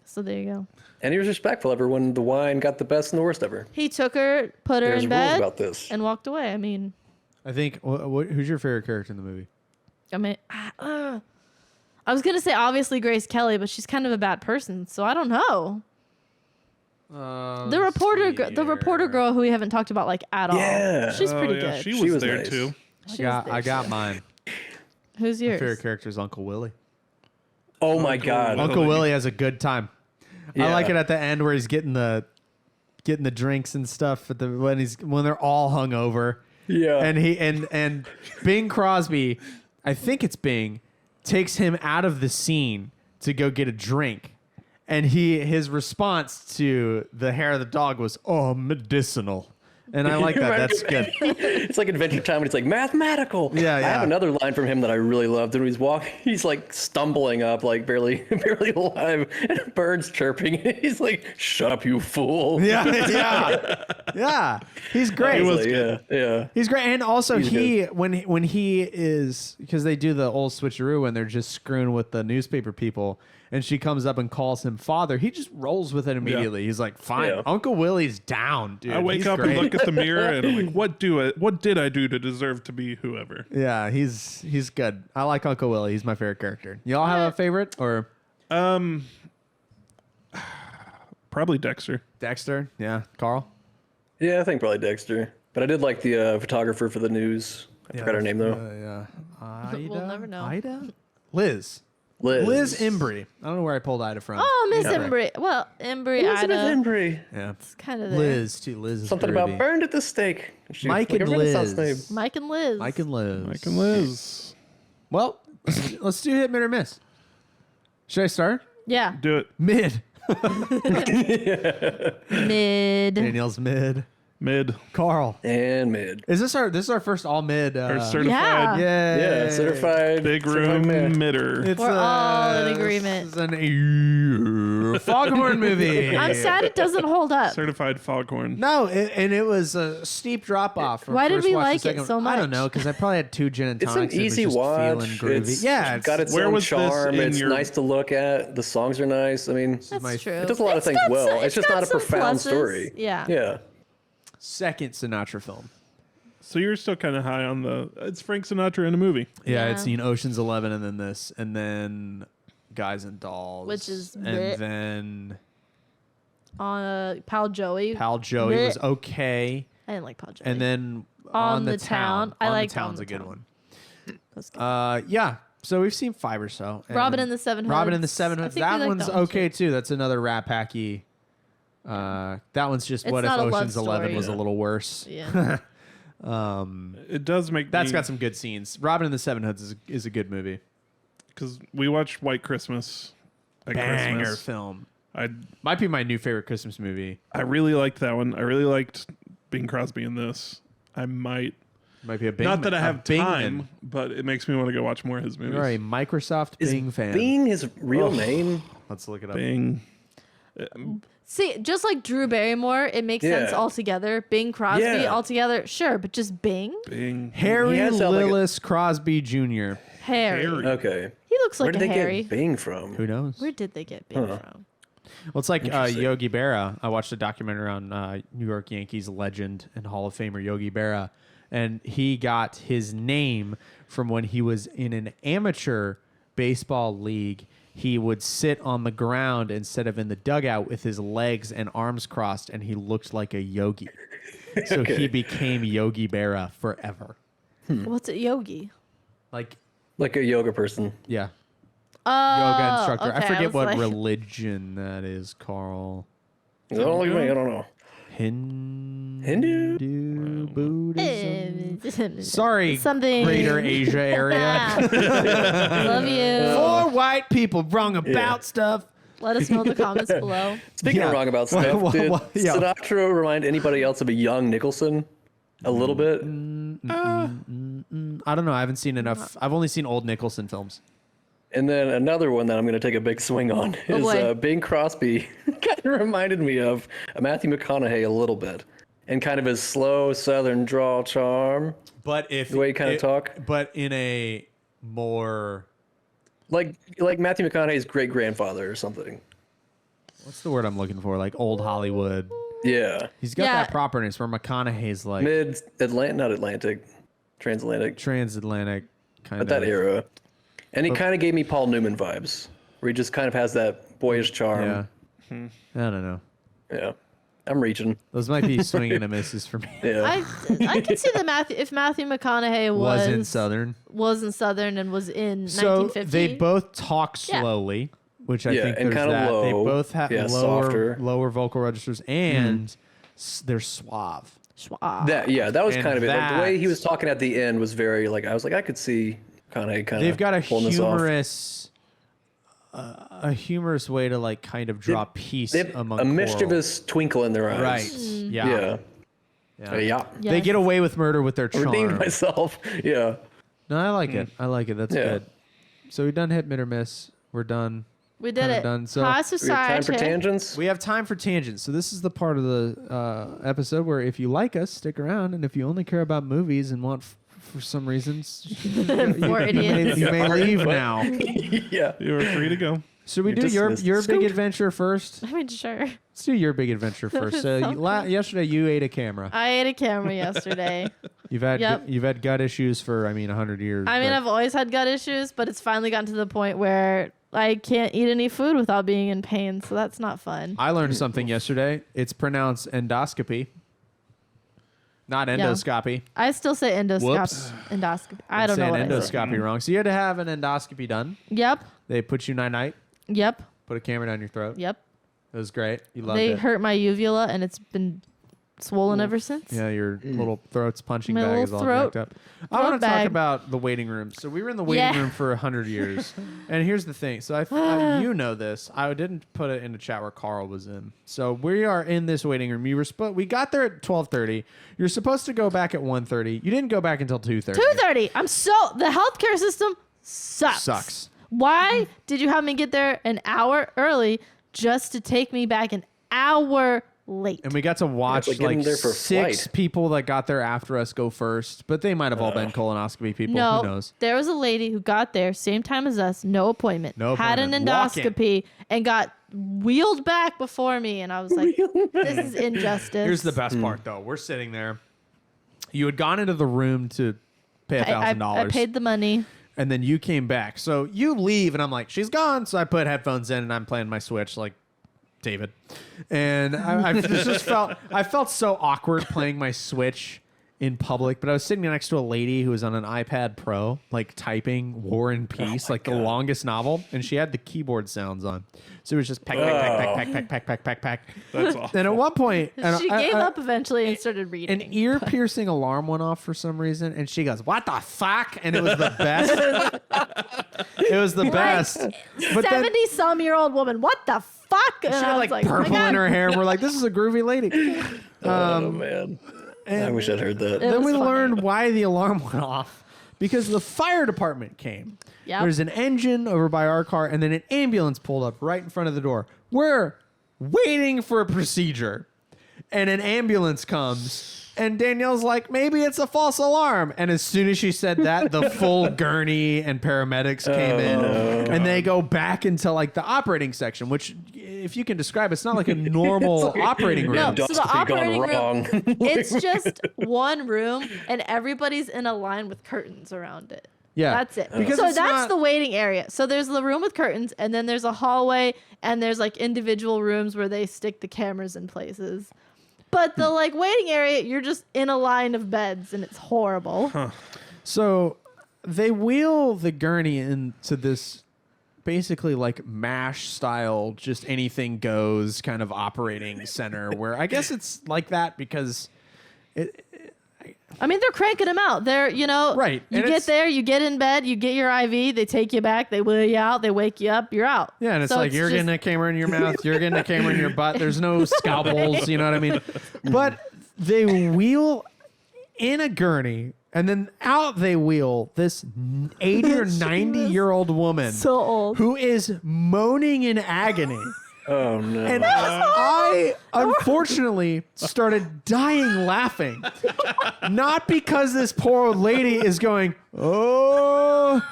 S1: So there you go.
S4: And he was respectful of her when the wine got the best and the worst of her.
S1: He took her, put her
S4: There's
S1: in
S4: rules
S1: bed,
S4: about this.
S1: and walked away. I mean,
S2: I think. Who's your favorite character in the movie?
S1: I was going to say obviously Grace Kelly, but she's kind of a bad person. So I don't know. The reporter girl who we haven't talked about like at all.
S4: Yeah.
S1: She's pretty
S3: yeah,
S1: good.
S3: She
S4: She
S3: was
S4: was
S3: there
S4: nice.
S3: too.
S2: I got mine.
S1: Who's
S2: My
S1: yours?
S2: favorite character is Uncle Willie.
S4: Oh my God.
S2: Uncle Willie has a good time. I
S4: Yeah.
S2: like it at the end where he's getting the drinks and stuff when they're all hungover.
S4: Yeah.
S2: And and Bing Crosby, I think it's Bing, takes him out of the scene to go get a drink. And his response to the hair of the dog was, "Oh, medicinal." And I like that. That's good.
S4: It's like Adventure Time when it's like mathematical.
S2: Yeah,
S4: I have
S2: yeah.
S4: another line from him that I really loved. When he's walking, he's like stumbling up, like barely alive, and a bird's chirping. He's like, "Shut up, you fool!"
S2: Yeah. He's great.
S4: Like, yeah.
S2: He's great, and also
S4: He's
S2: when he is, because they do the old switcheroo when they're just screwing with the newspaper people, and she comes up and calls him father. He just rolls with it immediately. He's like, "Fine,
S4: Yeah.
S2: Uncle Willie's down, dude."
S3: I wake
S2: He's
S3: up
S2: great.
S3: and look at the mirror and I'm like, what did I do to deserve to be whoever?
S2: Yeah, he's good. I like Uncle Willie. He's my favorite character. Y'all have a favorite or
S3: Probably Dexter.
S2: Dexter? Yeah, Carl.
S4: Yeah, I think probably Dexter. But I did like the photographer for the news. I forgot her name though.
S2: Yeah. Ida?
S1: We'll never know.
S2: Ida? Liz
S4: Liz.
S2: Embry. I don't know where I pulled Ida from.
S1: Oh, Miss
S2: Yeah.
S1: Embry. Well, Embry,
S4: Elizabeth
S1: Ida.
S4: Embry.
S2: Yeah.
S1: It's kind of there.
S2: Liz, too. Liz is
S4: Something
S2: groovy.
S4: about burned at the stake. She-
S2: Mike
S4: like
S2: and
S4: a Renaissance
S2: Liz.
S4: name.
S1: Mike and Liz.
S2: Mike and Liz.
S3: Mike and Liz.
S2: Well, let's do hit, mid, or miss. Should I start?
S1: Yeah.
S3: Do it.
S2: Mid.
S1: Mid.
S2: Daniel's mid.
S3: Mid.
S2: Carl.
S4: And mid.
S2: This is our first all mid.
S3: Or
S1: Yeah.
S3: certified
S4: Yeah, certified.
S3: big
S4: certified
S3: room
S4: man.
S3: midder.
S2: It's
S1: We're all in agreement.
S2: This is an Foghorn movie.
S1: I'm sad it doesn't hold up.
S3: Certified foghorn.
S2: No, and it was a steep drop off.
S1: Why did we like it so
S2: I don't
S1: much?
S2: know, because I probably had 2 gin and
S4: It's
S2: tonics.
S4: an easy
S2: it was just
S4: watch.
S2: Feeling groovy.
S4: It's
S2: It's
S4: got its
S3: Where
S4: own
S3: was this
S4: charm.
S3: in
S4: It's
S3: your-
S4: nice to look at. The songs are nice. I mean,
S1: That's
S2: my-
S1: true.
S4: it does a lot of things
S1: got
S4: well.
S1: some-
S4: It's just
S1: got
S4: not a
S1: some
S4: profound
S1: pluses.
S4: story.
S1: Yeah.
S4: Yeah.
S2: second Sinatra film.
S3: So you're still kind of high on the. It's Frank Sinatra in a movie.
S2: Yeah,
S1: Yeah.
S2: it's Ocean's 11 and then this and then Guys and Dolls,
S1: Which is
S2: and
S1: bleh.
S2: then
S1: Pal Joey.
S2: Pal Joey
S1: Bleh.
S2: was okay,
S1: I didn't like Pal Joey.
S2: and then
S1: On
S2: the
S1: the Town. I
S2: On the
S1: liked
S2: Town's
S1: On
S2: a
S1: the
S2: good
S1: Town.
S2: one.
S1: That's good.
S2: Yeah. So we've seen 5 or so.
S1: Robin and the Seven Hoods.
S2: Robin and the Seven
S1: I
S2: Hoods.
S1: think we
S2: That
S1: like
S2: one's
S1: that one
S2: okay
S1: too.
S2: too. That's another Rat Packy. That one's just
S1: It's
S2: what if
S1: not a love
S2: Ocean's 11
S1: story.
S2: was a little worse.
S1: Yeah.
S3: It does make
S2: That's
S3: me,
S2: got some good scenes. Robin and the Seven Hoods is a good movie.
S3: because we watched White Christmas at
S2: Banger
S3: Christmas.
S2: film.
S3: I
S2: Might be my new favorite Christmas movie.
S3: really liked that one. I really liked Bing Crosby in this. I might
S2: Might be a Bing.
S3: not that I have
S2: Bingman.
S3: time, but it makes me want to go watch more of his movies.
S2: You're a Microsoft
S4: Is
S2: Bing fan.
S4: Bing his real name?
S2: Let's look it up.
S3: Bing.
S1: See, just like Drew Barrymore, it makes sense
S4: Yeah.
S1: altogether. Bing Crosby
S4: Yeah.
S1: altogether, sure, but just Bing?
S3: Bing.
S2: Harry
S4: He has to have, like, a-
S2: Lillis Crosby Jr.
S1: Harry.
S3: Harry.
S4: Okay.
S1: He looks
S4: Where
S1: like
S4: did
S1: a
S4: they
S1: Harry.
S4: get Bing from?
S2: Who knows?
S1: Where did they get Bing
S4: Huh.
S1: from?
S2: Well, it's like
S4: Interesting.
S2: Yogi Berra. I watched a documentary on New York Yankees legend and Hall of Famer Yogi Berra, and he got his name from when he was in an amateur baseball league. He would sit on the ground instead of in the dugout with his legs and arms crossed, and he looked like a yogi. So
S4: Okay.
S2: he became Yogi Berra forever.
S1: What's a yogi?
S2: Like,
S4: Like a yoga person.
S2: yeah,
S1: Oh,
S2: yoga instructor. I
S1: okay,
S2: forget
S1: was
S2: what
S1: like-
S2: religion that is, Carl.
S4: Don't look at me. I don't know.
S2: Hindu, Buddhism. Sorry,
S1: Something.
S2: Greater Asia area.
S1: Love you.
S2: Four white people wrong about stuff.
S1: Let us know in the comments below.
S4: Speaking
S2: Yeah.
S4: of wrong about stuff, did
S2: yeah.
S4: Sinatra remind anybody else of a young Nicholson? A little bit.
S2: I don't know. I haven't seen enough. I've only seen old Nicholson films.
S4: And then another one that I'm going to take a big swing on
S1: Oh,
S4: is
S1: boy.
S4: Bing Crosby. Kind of reminded me of Matthew McConaughey a little bit, and kind of his slow Southern drawl charm,
S2: But if
S4: the way he kind of talk,
S2: but in a more
S4: like Matthew McConaughey's great grandfather or something.
S2: what's the word I'm looking for? Like old Hollywood.
S4: Yeah,
S2: He's got
S1: Yeah.
S2: that properness where McConaughey's like
S4: not Atlantic, transatlantic,
S2: transatlantic kind
S4: but that
S2: of
S4: era. And he kind of gave me Paul Newman vibes, where he just kind of has that boyish charm.
S2: Yeah. I don't know.
S4: Yeah. I'm reaching.
S2: Those might be swing and a misses for me.
S4: Yeah.
S1: I could see that if Matthew McConaughey
S2: Wasn't Southern.
S1: wasn't Southern and was in
S2: So
S1: 1950.
S2: they both talk
S1: Yeah.
S2: slowly, which I
S4: Yeah,
S2: think
S4: and
S2: there's
S4: kinda
S2: that. They
S4: low.
S2: both have
S4: Yeah, softer.
S2: lower vocal registers, and they're suave.
S1: Schwab.
S4: that was
S2: And
S4: kind of it. Like, the way he was
S2: that's-
S4: talking at the end was very like I was like I could see Connie kind of.
S2: They've got a
S4: pulling this off.
S2: humorous way to like kind of draw peace
S4: They have
S2: among
S4: a
S2: choral.
S4: mischievous twinkle in their eyes.
S2: Right. Yeah.
S4: Yeah.
S2: Yeah.
S4: Yeah.
S2: They get away with murder with their
S4: Redeemed
S2: charm.
S4: myself. Yeah.
S2: No, I like it. I like it. That's
S4: Yeah.
S2: good. So we done hit mid or miss. We're done.
S1: We did
S2: Kinda
S1: it.
S2: done. So-
S1: High
S4: We have time for
S1: society.
S4: tangents.
S2: We have time for tangents. So this is the part of the episode where if you like us, stick around, and if you only care about movies and want for some reasons,
S1: Poor idiots.
S2: you may leave now.
S4: Yeah.
S3: You are free to go.
S2: Should we
S4: You're
S2: do your
S4: dismissed.
S2: big
S4: Scoot.
S2: adventure first?
S1: I mean, sure.
S2: Let's do your big adventure first. So yesterday you ate a camera.
S1: I ate a camera yesterday.
S2: You've had
S1: Yep.
S2: you've had gut issues for 100 years.
S1: I mean,
S2: but
S1: I've always had gut issues, but it's finally gotten to the point where I can't eat any food without being in pain, so that's not fun.
S2: I learned something yesterday. It's pronounced endoscopy, not endoscopy.
S1: I still say
S2: Whoops.
S1: endoscopy. I don't know what
S2: saying
S1: I said.
S2: endoscopy wrong. So you had to have an endoscopy done.
S1: Yep.
S2: They put you night,
S1: Yep.
S2: put a camera down your throat.
S1: Yep.
S2: It was great. You loved
S1: They
S2: it.
S1: hurt my uvula, and it's been swollen ever since.
S2: Yeah, your little throat's punching
S1: My
S2: bag
S1: little
S2: is all
S1: throat-
S2: jacked up. I
S1: throat
S2: want to talk
S1: bag.
S2: about the waiting room. So we were in the waiting
S1: Yeah.
S2: room for 100 years. And here's the thing. So you know this. I didn't put it in the chat where Carl was in. So we are in this waiting room. We got there at 12:30. You're supposed to go back at 1:30. You didn't go back until 2:30.
S1: 2:30. The healthcare system sucks.
S2: Sucks.
S1: Why did you have me get there an hour early just to take me back an hour late?
S2: And we got to watch
S4: like getting
S2: like
S4: there for a
S2: 6
S4: flight.
S2: people that got there after us go first, but they might have all been colonoscopy people. Who
S1: No,
S2: knows?
S1: there was a lady who got there same time as us, no appointment,
S2: No
S1: had an
S2: appointment. Walk in.
S1: endoscopy, and got wheeled back before me. And I was like, this is injustice.
S2: Here's the best part, though. We're sitting there. You had gone into the room to pay
S1: I
S2: $1,000.
S1: paid the money.
S2: And then you came back. So you leave, and I'm like, she's gone. So I put headphones in, and I'm playing my Switch like David. And I just felt so awkward playing my Switch in public. But I was sitting next to a lady who was on an iPad Pro, like typing War and Peace, like the longest novel. And she had the keyboard sounds on. So it was just peck, peck.
S3: That's awful.
S2: And at one point, and
S1: She gave up eventually and started reading.
S2: an ear-piercing alarm went off for some reason, and she goes, "What the fuck?" And it was the best. It was the best. But then
S1: 70-some-year-old woman. What the fuck? And
S2: she
S1: I
S2: had
S1: was
S2: like
S1: oh my
S2: purple
S1: God.
S2: in her hair, and we're like, "This is a groovy lady."
S4: Oh man. I wish I'd heard that.
S1: It
S2: Then
S1: was
S2: we
S1: funny.
S2: learned why the alarm went off because the fire department came.
S1: Yep.
S2: There's an engine over by our car, and then an ambulance pulled up right in front of the door. We're waiting for a procedure, and an ambulance comes. And Danielle's like, maybe it's a false alarm. And as soon as she said that, the full gurney and paramedics came in. And they go back into like the operating section, which, if you can describe, it's not like a normal operating room.
S1: No, so the
S4: Endoscopy gone
S1: operating room,
S4: wrong.
S1: it's just one room, and everybody's in a line with curtains around it.
S2: Yeah.
S1: That's it.
S2: Because
S1: So
S2: it's
S1: that's
S2: not-
S1: the waiting area. So there's the room with curtains, and then there's a hallway, and there's like individual rooms where they stick the cameras in places. But the like waiting area, you're just in a line of beds, and it's horrible.
S2: So they wheel the gurney into this basically like MASH style, just anything goes kind of operating center where I guess it's like that because
S1: I mean, they're cranking them out. They're,
S2: Right.
S1: You
S2: And
S1: get
S2: it's-
S1: there, you get in bed, you get your IV, they take you back, they wheel you out, they wake you up, you're out.
S2: yeah, and it's
S1: So
S2: like you're getting a camera in your mouth, you're getting a camera in your butt. There's no scalpels, you know what I mean? But they wheel in a gurney, and then out they wheel this 80 or 90-year-old woman
S1: so old.
S2: who is moaning in agony.
S4: Oh no.
S2: And I unfortunately started dying laughing. Not because this poor old lady is going, oh,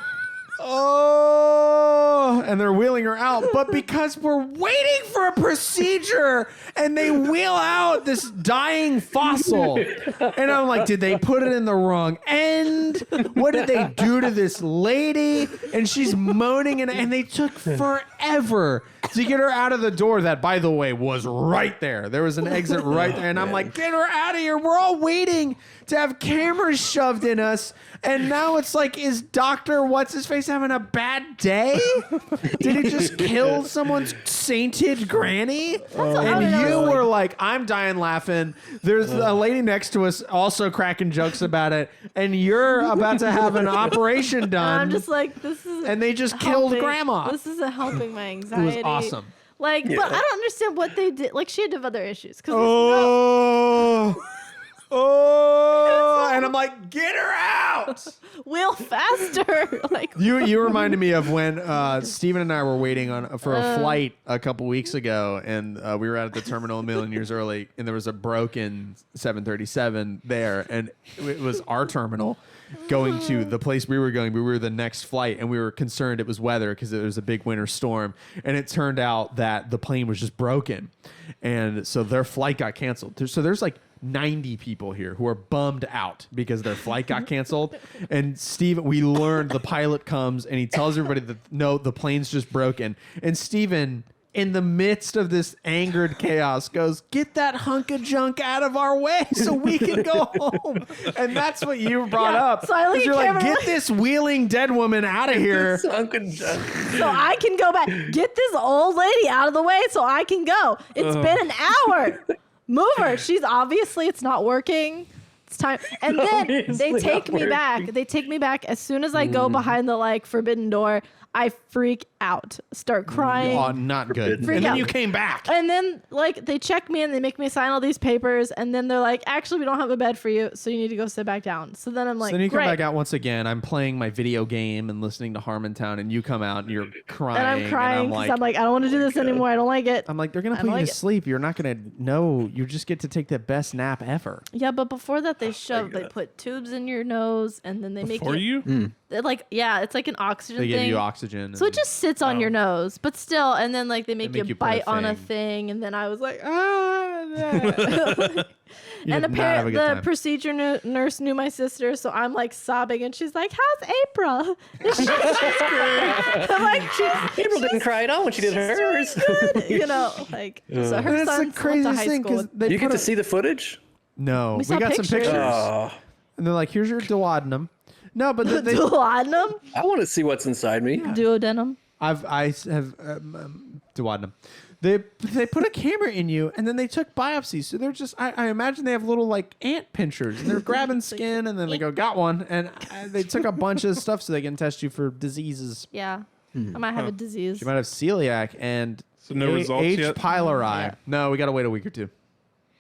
S2: and they're wheeling her out, but because we're waiting for a procedure and they wheel out this dying fossil. And I'm like, did they put it in the wrong end? What did they do to this lady? And she's moaning, and they took forever to get her out of the door that, by the way, was right there. There was an exit right there. And I'm like, get her out of here. We're all waiting to have cameras shoved in us. And now it's like, is Dr. What's-His-Face having a bad day? Did he just kill someone's sainted granny? And you were like, I'm dying laughing. There's a lady next to us also cracking jokes about it. And you're about to have an operation
S1: And
S2: done.
S1: I'm just like, this is.
S2: And they just killed grandma.
S1: This isn't helping my
S2: It
S1: anxiety.
S2: was awesome.
S1: Like, but I don't understand what they did. Like, she had to have other issues. Cause
S2: And I'm like, get her out.
S1: wheel faster. Like,
S2: You reminded me of when Steven and I were waiting for a flight a couple weeks ago, and we were out at the terminal a million years early, and there was a broken 737 there, and it was our terminal going to the place we were going. We were the next flight, and we were concerned it was weather because there was a big winter storm, and it turned out that the plane was just broken, and so their flight got canceled. So there's like 90 people here who are bummed out because their flight got canceled. And Steven, we learned the pilot comes and he tells everybody that no, the plane's just broken. And Steven, in the midst of this angered chaos, goes, get that hunk of junk out of our way so we can go home. And that's what you brought up.
S1: so I look at
S2: You're like,
S1: camera
S2: get
S1: like-
S2: this wheeling dead woman out of here.
S4: Sunken junk.
S1: so I can go back. Get this old lady out of the way so I can go. It's been an hour. Move her. She's obviously, it's not working. It's time. And then they
S4: Obviously
S1: take
S4: not
S1: me back. They take me back as soon as I go behind the like forbidden door. I freak out, start crying.
S2: Oh, not good.
S1: Freak
S2: And then
S1: out.
S2: you came back.
S1: And then, like, they check me and they make me sign all these papers. And then they're like, actually, we don't have a bed for you. So you need to go sit back down. So then I'm like,
S2: So then you come
S1: great.
S2: back out once again. I'm playing my video game and listening to Harmontown, and you come out and you're crying.
S1: And I'm crying because I'm like, I don't want to do this anymore. I don't like it.
S2: I'm like, they're gonna
S1: I
S2: put you
S1: don't
S2: to
S1: like it.
S2: sleep. You're not gonna know. You just get to take the best nap ever.
S1: Yeah, but before that, they put tubes in your nose and then they
S3: For
S1: make
S3: you?
S1: They're like, yeah, it's like an oxygen
S2: They
S1: thing.
S2: give you oxygen.
S1: So it just sits on your nose, but still, and then like they make,
S2: make
S1: you
S2: you put a
S1: bite on a
S2: thing.
S1: thing, and then I was like, ah.
S2: You
S1: and
S2: did not have a
S1: apparently
S2: good
S1: the
S2: time.
S1: procedure nurse knew my sister, so I'm like sobbing, and she's like, "How's April?" Is she I'm like,
S4: April didn't cry at all when she did hers.
S1: you know, like so
S2: And
S1: her
S2: it's
S1: son
S2: the
S1: went to
S2: craziest
S1: high
S2: thing
S1: school.
S2: because they
S4: You
S2: put
S4: get to
S2: a-
S4: see the footage?
S2: No, we
S1: saw
S2: got some
S1: pictures.
S2: pictures,
S4: Oh,
S2: and they're like, "Here's your duodenum." No, but they,
S1: Duodenum,
S4: I want to see what's inside me.
S1: duodenum.
S2: I have duodenum. They put a camera in you, and then they took biopsies. So they're just, I imagine they have little like ant pinchers, and they're grabbing skin, and then they go, got one, and they took a bunch of stuff so they can test you for diseases.
S1: Yeah, I might have a disease.
S2: You might have celiac and
S3: So no results
S2: H.
S3: yet?
S2: pylori.
S1: Yeah.
S2: No, we got to wait a week or two.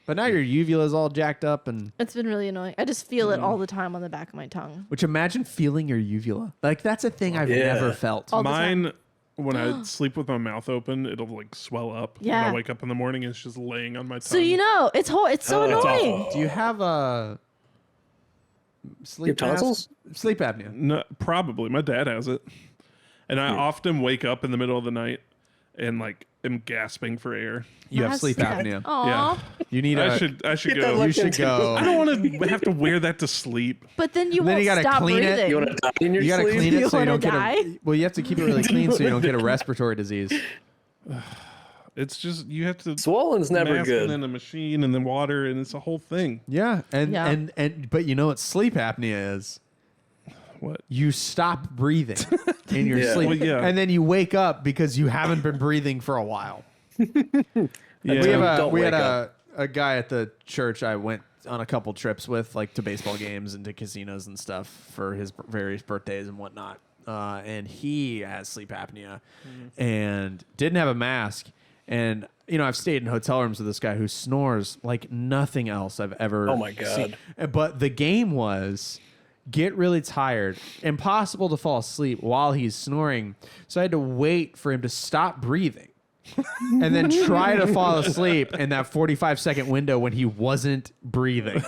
S2: But now your uvula's all jacked up, and
S1: It's been really annoying. I just feel it all the time on the back of my tongue.
S2: which imagine feeling your uvula. Like that's a thing I've
S4: Yeah.
S2: never felt.
S1: All the time.
S3: Mine, when I sleep with my mouth open, it'll like swell up.
S1: Yeah.
S3: When I wake up in the morning, it's just laying on my tongue.
S1: So you know, it's so
S4: that's
S1: annoying.
S2: Do you have a sleep
S4: You have tonsils?
S2: Sleep apnea.
S3: No, probably. My dad has it. And I often wake up in the middle of the night and like am gasping for air.
S2: You have
S1: That's
S2: sleep
S1: sad.
S2: apnea.
S1: Aw.
S3: Yeah.
S2: You need
S3: I
S2: a.
S3: should
S4: Get that
S3: go.
S4: look
S2: You should
S4: into-
S2: go.
S3: I don't want to have to wear that to sleep.
S1: But then you
S2: Then
S1: won't
S2: you gotta
S1: stop
S2: clean it.
S1: breathing.
S4: You want to die in your
S2: You gotta
S4: sleep?
S2: clean
S1: You
S2: it so you
S1: wanna
S2: don't get
S1: die?
S2: a. Well, you have to keep it really clean so you don't get a respiratory disease.
S3: It's just you have to
S4: Swollen's never
S3: mask
S4: good.
S3: and then a machine and then water and it's a whole thing.
S2: Yeah,
S1: Yeah.
S2: and but you know what sleep apnea is?
S3: What?
S2: You stop breathing in your
S4: Yeah.
S2: sleep,
S3: Well, yeah.
S2: and then you wake up because you haven't been breathing for a while.
S3: Yeah.
S2: We had
S4: wake up.
S2: a guy at the church I went on a couple trips with, like to baseball games and to casinos and stuff for his various birthdays and whatnot. And he has sleep apnea and didn't have a mask. And you know, I've stayed in hotel rooms with this guy who snores like nothing else I've ever.
S4: Oh my
S2: seen.
S4: God.
S2: But the game was get really tired, impossible to fall asleep while he's snoring. So I had to wait for him to stop breathing. And then try to fall asleep in that 45-second window when he wasn't breathing.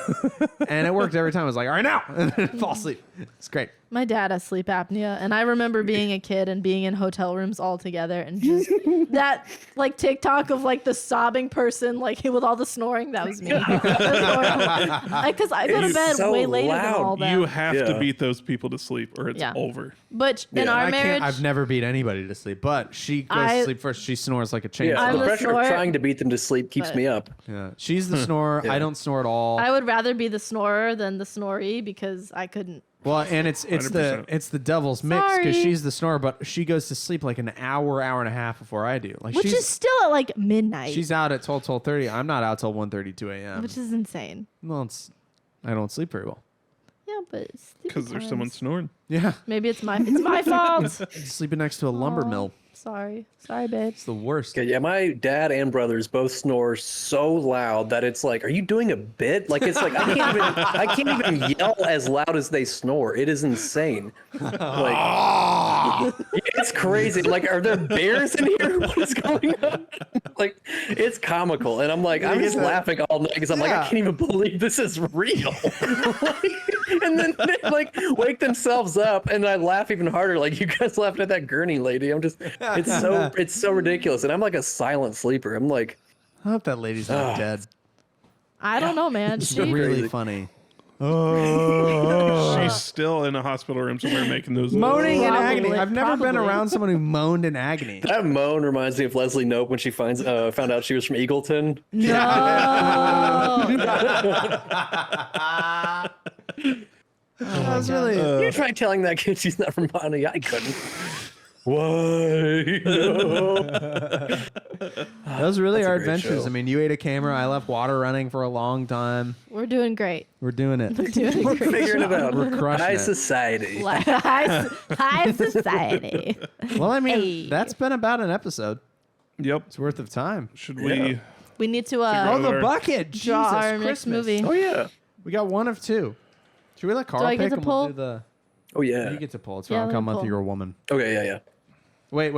S2: And it worked every time. I was like, all right, now. And then fall asleep. It's great.
S1: My dad has sleep apnea, and I remember being a kid and being in hotel rooms all together, and just that like TikTok of like the sobbing person, like with all the snoring. That was me. Because I go to
S4: It's
S1: bed
S4: so
S1: way later
S4: loud.
S1: than all that.
S3: You have to
S4: Yeah.
S3: beat those people to sleep or it's
S1: Yeah.
S3: over.
S1: But in
S4: Yeah.
S1: our
S2: I
S1: marriage,
S2: can't, I've never beat anybody to sleep, but she goes
S1: I-
S2: to sleep first. She snores like a chainsaw.
S4: Yeah,
S1: I'm
S4: the
S1: a
S4: pressure
S1: snorer,
S4: of trying to beat them to sleep keeps
S1: but-
S4: me up.
S2: Yeah. She's the snorer.
S4: Yeah.
S2: I don't snore at all.
S1: I would rather be the snorer than the snorey because I couldn't.
S2: Well, and it's the
S3: 100%.
S2: devil's mix because
S1: Sorry.
S2: she's the snorer, but she goes to sleep like an hour and a half before I do. Like
S1: Which
S2: she's
S1: is still at like midnight.
S2: she's out at 12:30. I'm not out till 1:32 a.m.
S1: which is insane.
S2: Well, I don't sleep very well.
S1: Yeah, but it's
S3: Because there's someone snoring.
S2: Yeah,
S1: Maybe it's my fault.
S2: sleeping next to a lumber
S1: Aw,
S2: mill.
S1: Sorry, babe.
S2: It's the worst.
S4: Okay, yeah, my dad and brothers both snore so loud that it's like, are you doing a bit? Like it's like I can't even yell as loud as they snore. It is insane. Like it's crazy. Like, are there bears in here? What is going on? Like, it's comical, and I'm like, I'm just laughing all night because I'm like, I
S2: Yeah.
S4: can't even believe this is real. And then they like wake themselves up, and I laugh even harder. Like you guys laughed at that gurney lady. I'm just, it's so ridiculous, and I'm like a silent sleeper. I'm like,
S2: I hope that lady's not dead.
S1: I don't know, man.
S2: It's
S1: She,
S2: really
S4: crazy.
S2: funny.
S3: She's still in a hospital room somewhere making those
S2: Moaning in
S1: Probably,
S2: agony. I've never been
S1: probably.
S2: around someone who moaned in agony.
S4: that moan reminds me of Leslie Knope when she found out she was from Eagleton.
S1: no.
S2: That was really.
S4: You try telling that kid she's not from Bonnie. I couldn't. Why? No.
S2: Those really are
S4: a great
S2: adventures.
S4: show.
S2: I mean, you ate a camera. I left water running for a long time.
S1: We're doing great.
S2: We're doing it.
S1: Doing
S4: We're
S1: great.
S4: figuring it out.
S2: We're crushing
S4: High
S2: it.
S4: society.
S1: High society.
S2: Well, I mean,
S1: Hey.
S2: that's been about an episode.
S3: Yep.
S2: It's worth of time.
S3: Should
S4: Yeah.
S3: we?
S1: We need to
S2: Oh,
S3: out
S2: the
S3: Our-
S2: bucket!
S1: draw
S2: Jesus,
S1: our next
S2: Christmas.
S1: movie.
S4: Oh yeah.
S2: We got one of two. Should we let Carl
S1: I get
S2: pick
S1: to
S2: and we'll
S1: pull?
S2: do the?
S4: Oh yeah.
S2: You get to pull. It's
S1: Yeah,
S2: wrong.
S1: let
S2: Come
S1: me
S2: month.
S1: pull.
S2: You're a woman.
S4: Okay, yeah.
S2: Wait.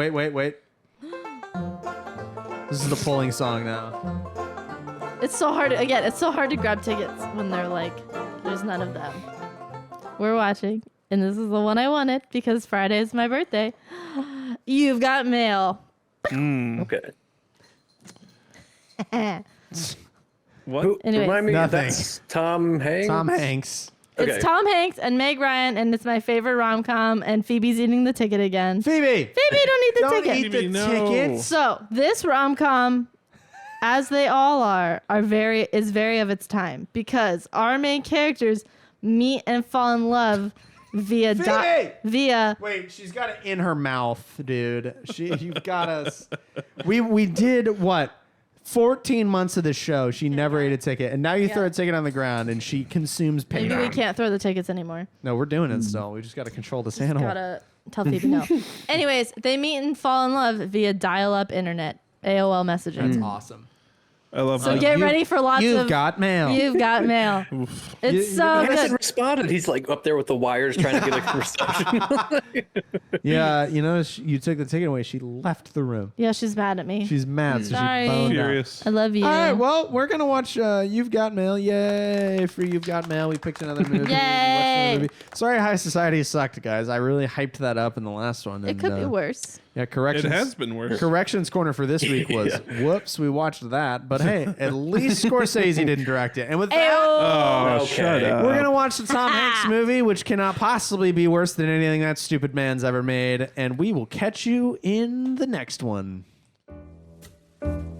S2: This is the pulling song now.
S1: It's so hard. Again, it's so hard to grab tickets when they're like, there's none of them. We're watching, and this is the one I wanted because Friday is my birthday. You've got mail.
S4: Okay.
S3: What?
S4: Who,
S1: Anyways.
S4: remind me,
S2: Nothing.
S4: that's Tom Hanks?
S2: Tom Hanks.
S4: Okay.
S1: It's Tom Hanks and Meg Ryan, and it's my favorite rom-com, and Phoebe's eating the ticket again.
S2: Phoebe.
S1: Phoebe don't need the
S2: Don't
S1: ticket.
S2: eat the
S3: Phoebe, no.
S2: tickets.
S1: So this rom-com, as they all are very of its time because our main characters meet and fall in love via
S2: Phoebe! Wait, she's got it in her mouth, dude. You've got us. We did what? 14 months of the show. She never ate a ticket, and now you throw a ticket on the ground, and she consumes pain.
S1: Maybe we can't throw the tickets anymore.
S2: No, we're doing it still. We just got to control this animal.
S1: Gotta tell Phoebe no. Anyways, they meet and fall in love via dial-up internet, AOL messaging.
S2: That's awesome.
S3: I love
S1: So
S3: that.
S1: get ready for lots
S2: You've
S1: of
S2: got mail.
S1: You've got mail. It's
S2: You-
S1: so
S4: Madison
S1: good.
S4: responded. He's like up there with the wires trying to get a conversation.
S2: Yeah, you know, you took the ticket away. She left the room.
S1: Yeah, she's mad at me.
S2: She's mad, so
S1: Sorry.
S2: she boned out.
S3: Furious.
S1: I love you.
S2: All right, well, we're gonna watch You've Got Mail. Yay for You've Got Mail. We picked another movie. We watched
S1: Yay.
S2: another movie. Sorry, High Society sucked, guys. I really hyped that up in the last one.
S1: It
S2: and,
S1: could be worse.
S2: Yeah,
S3: It
S2: corrections.
S3: has been worse.
S2: Corrections corner for this week was whoops. We watched that, but hey, at least Scorsese didn't direct it. And with that,
S3: Oh,
S4: Okay.
S3: shut up.
S2: we're gonna watch the Tom Hanks movie, which cannot possibly be worse than anything that stupid man's ever made. And we will catch you in the next one. Bye.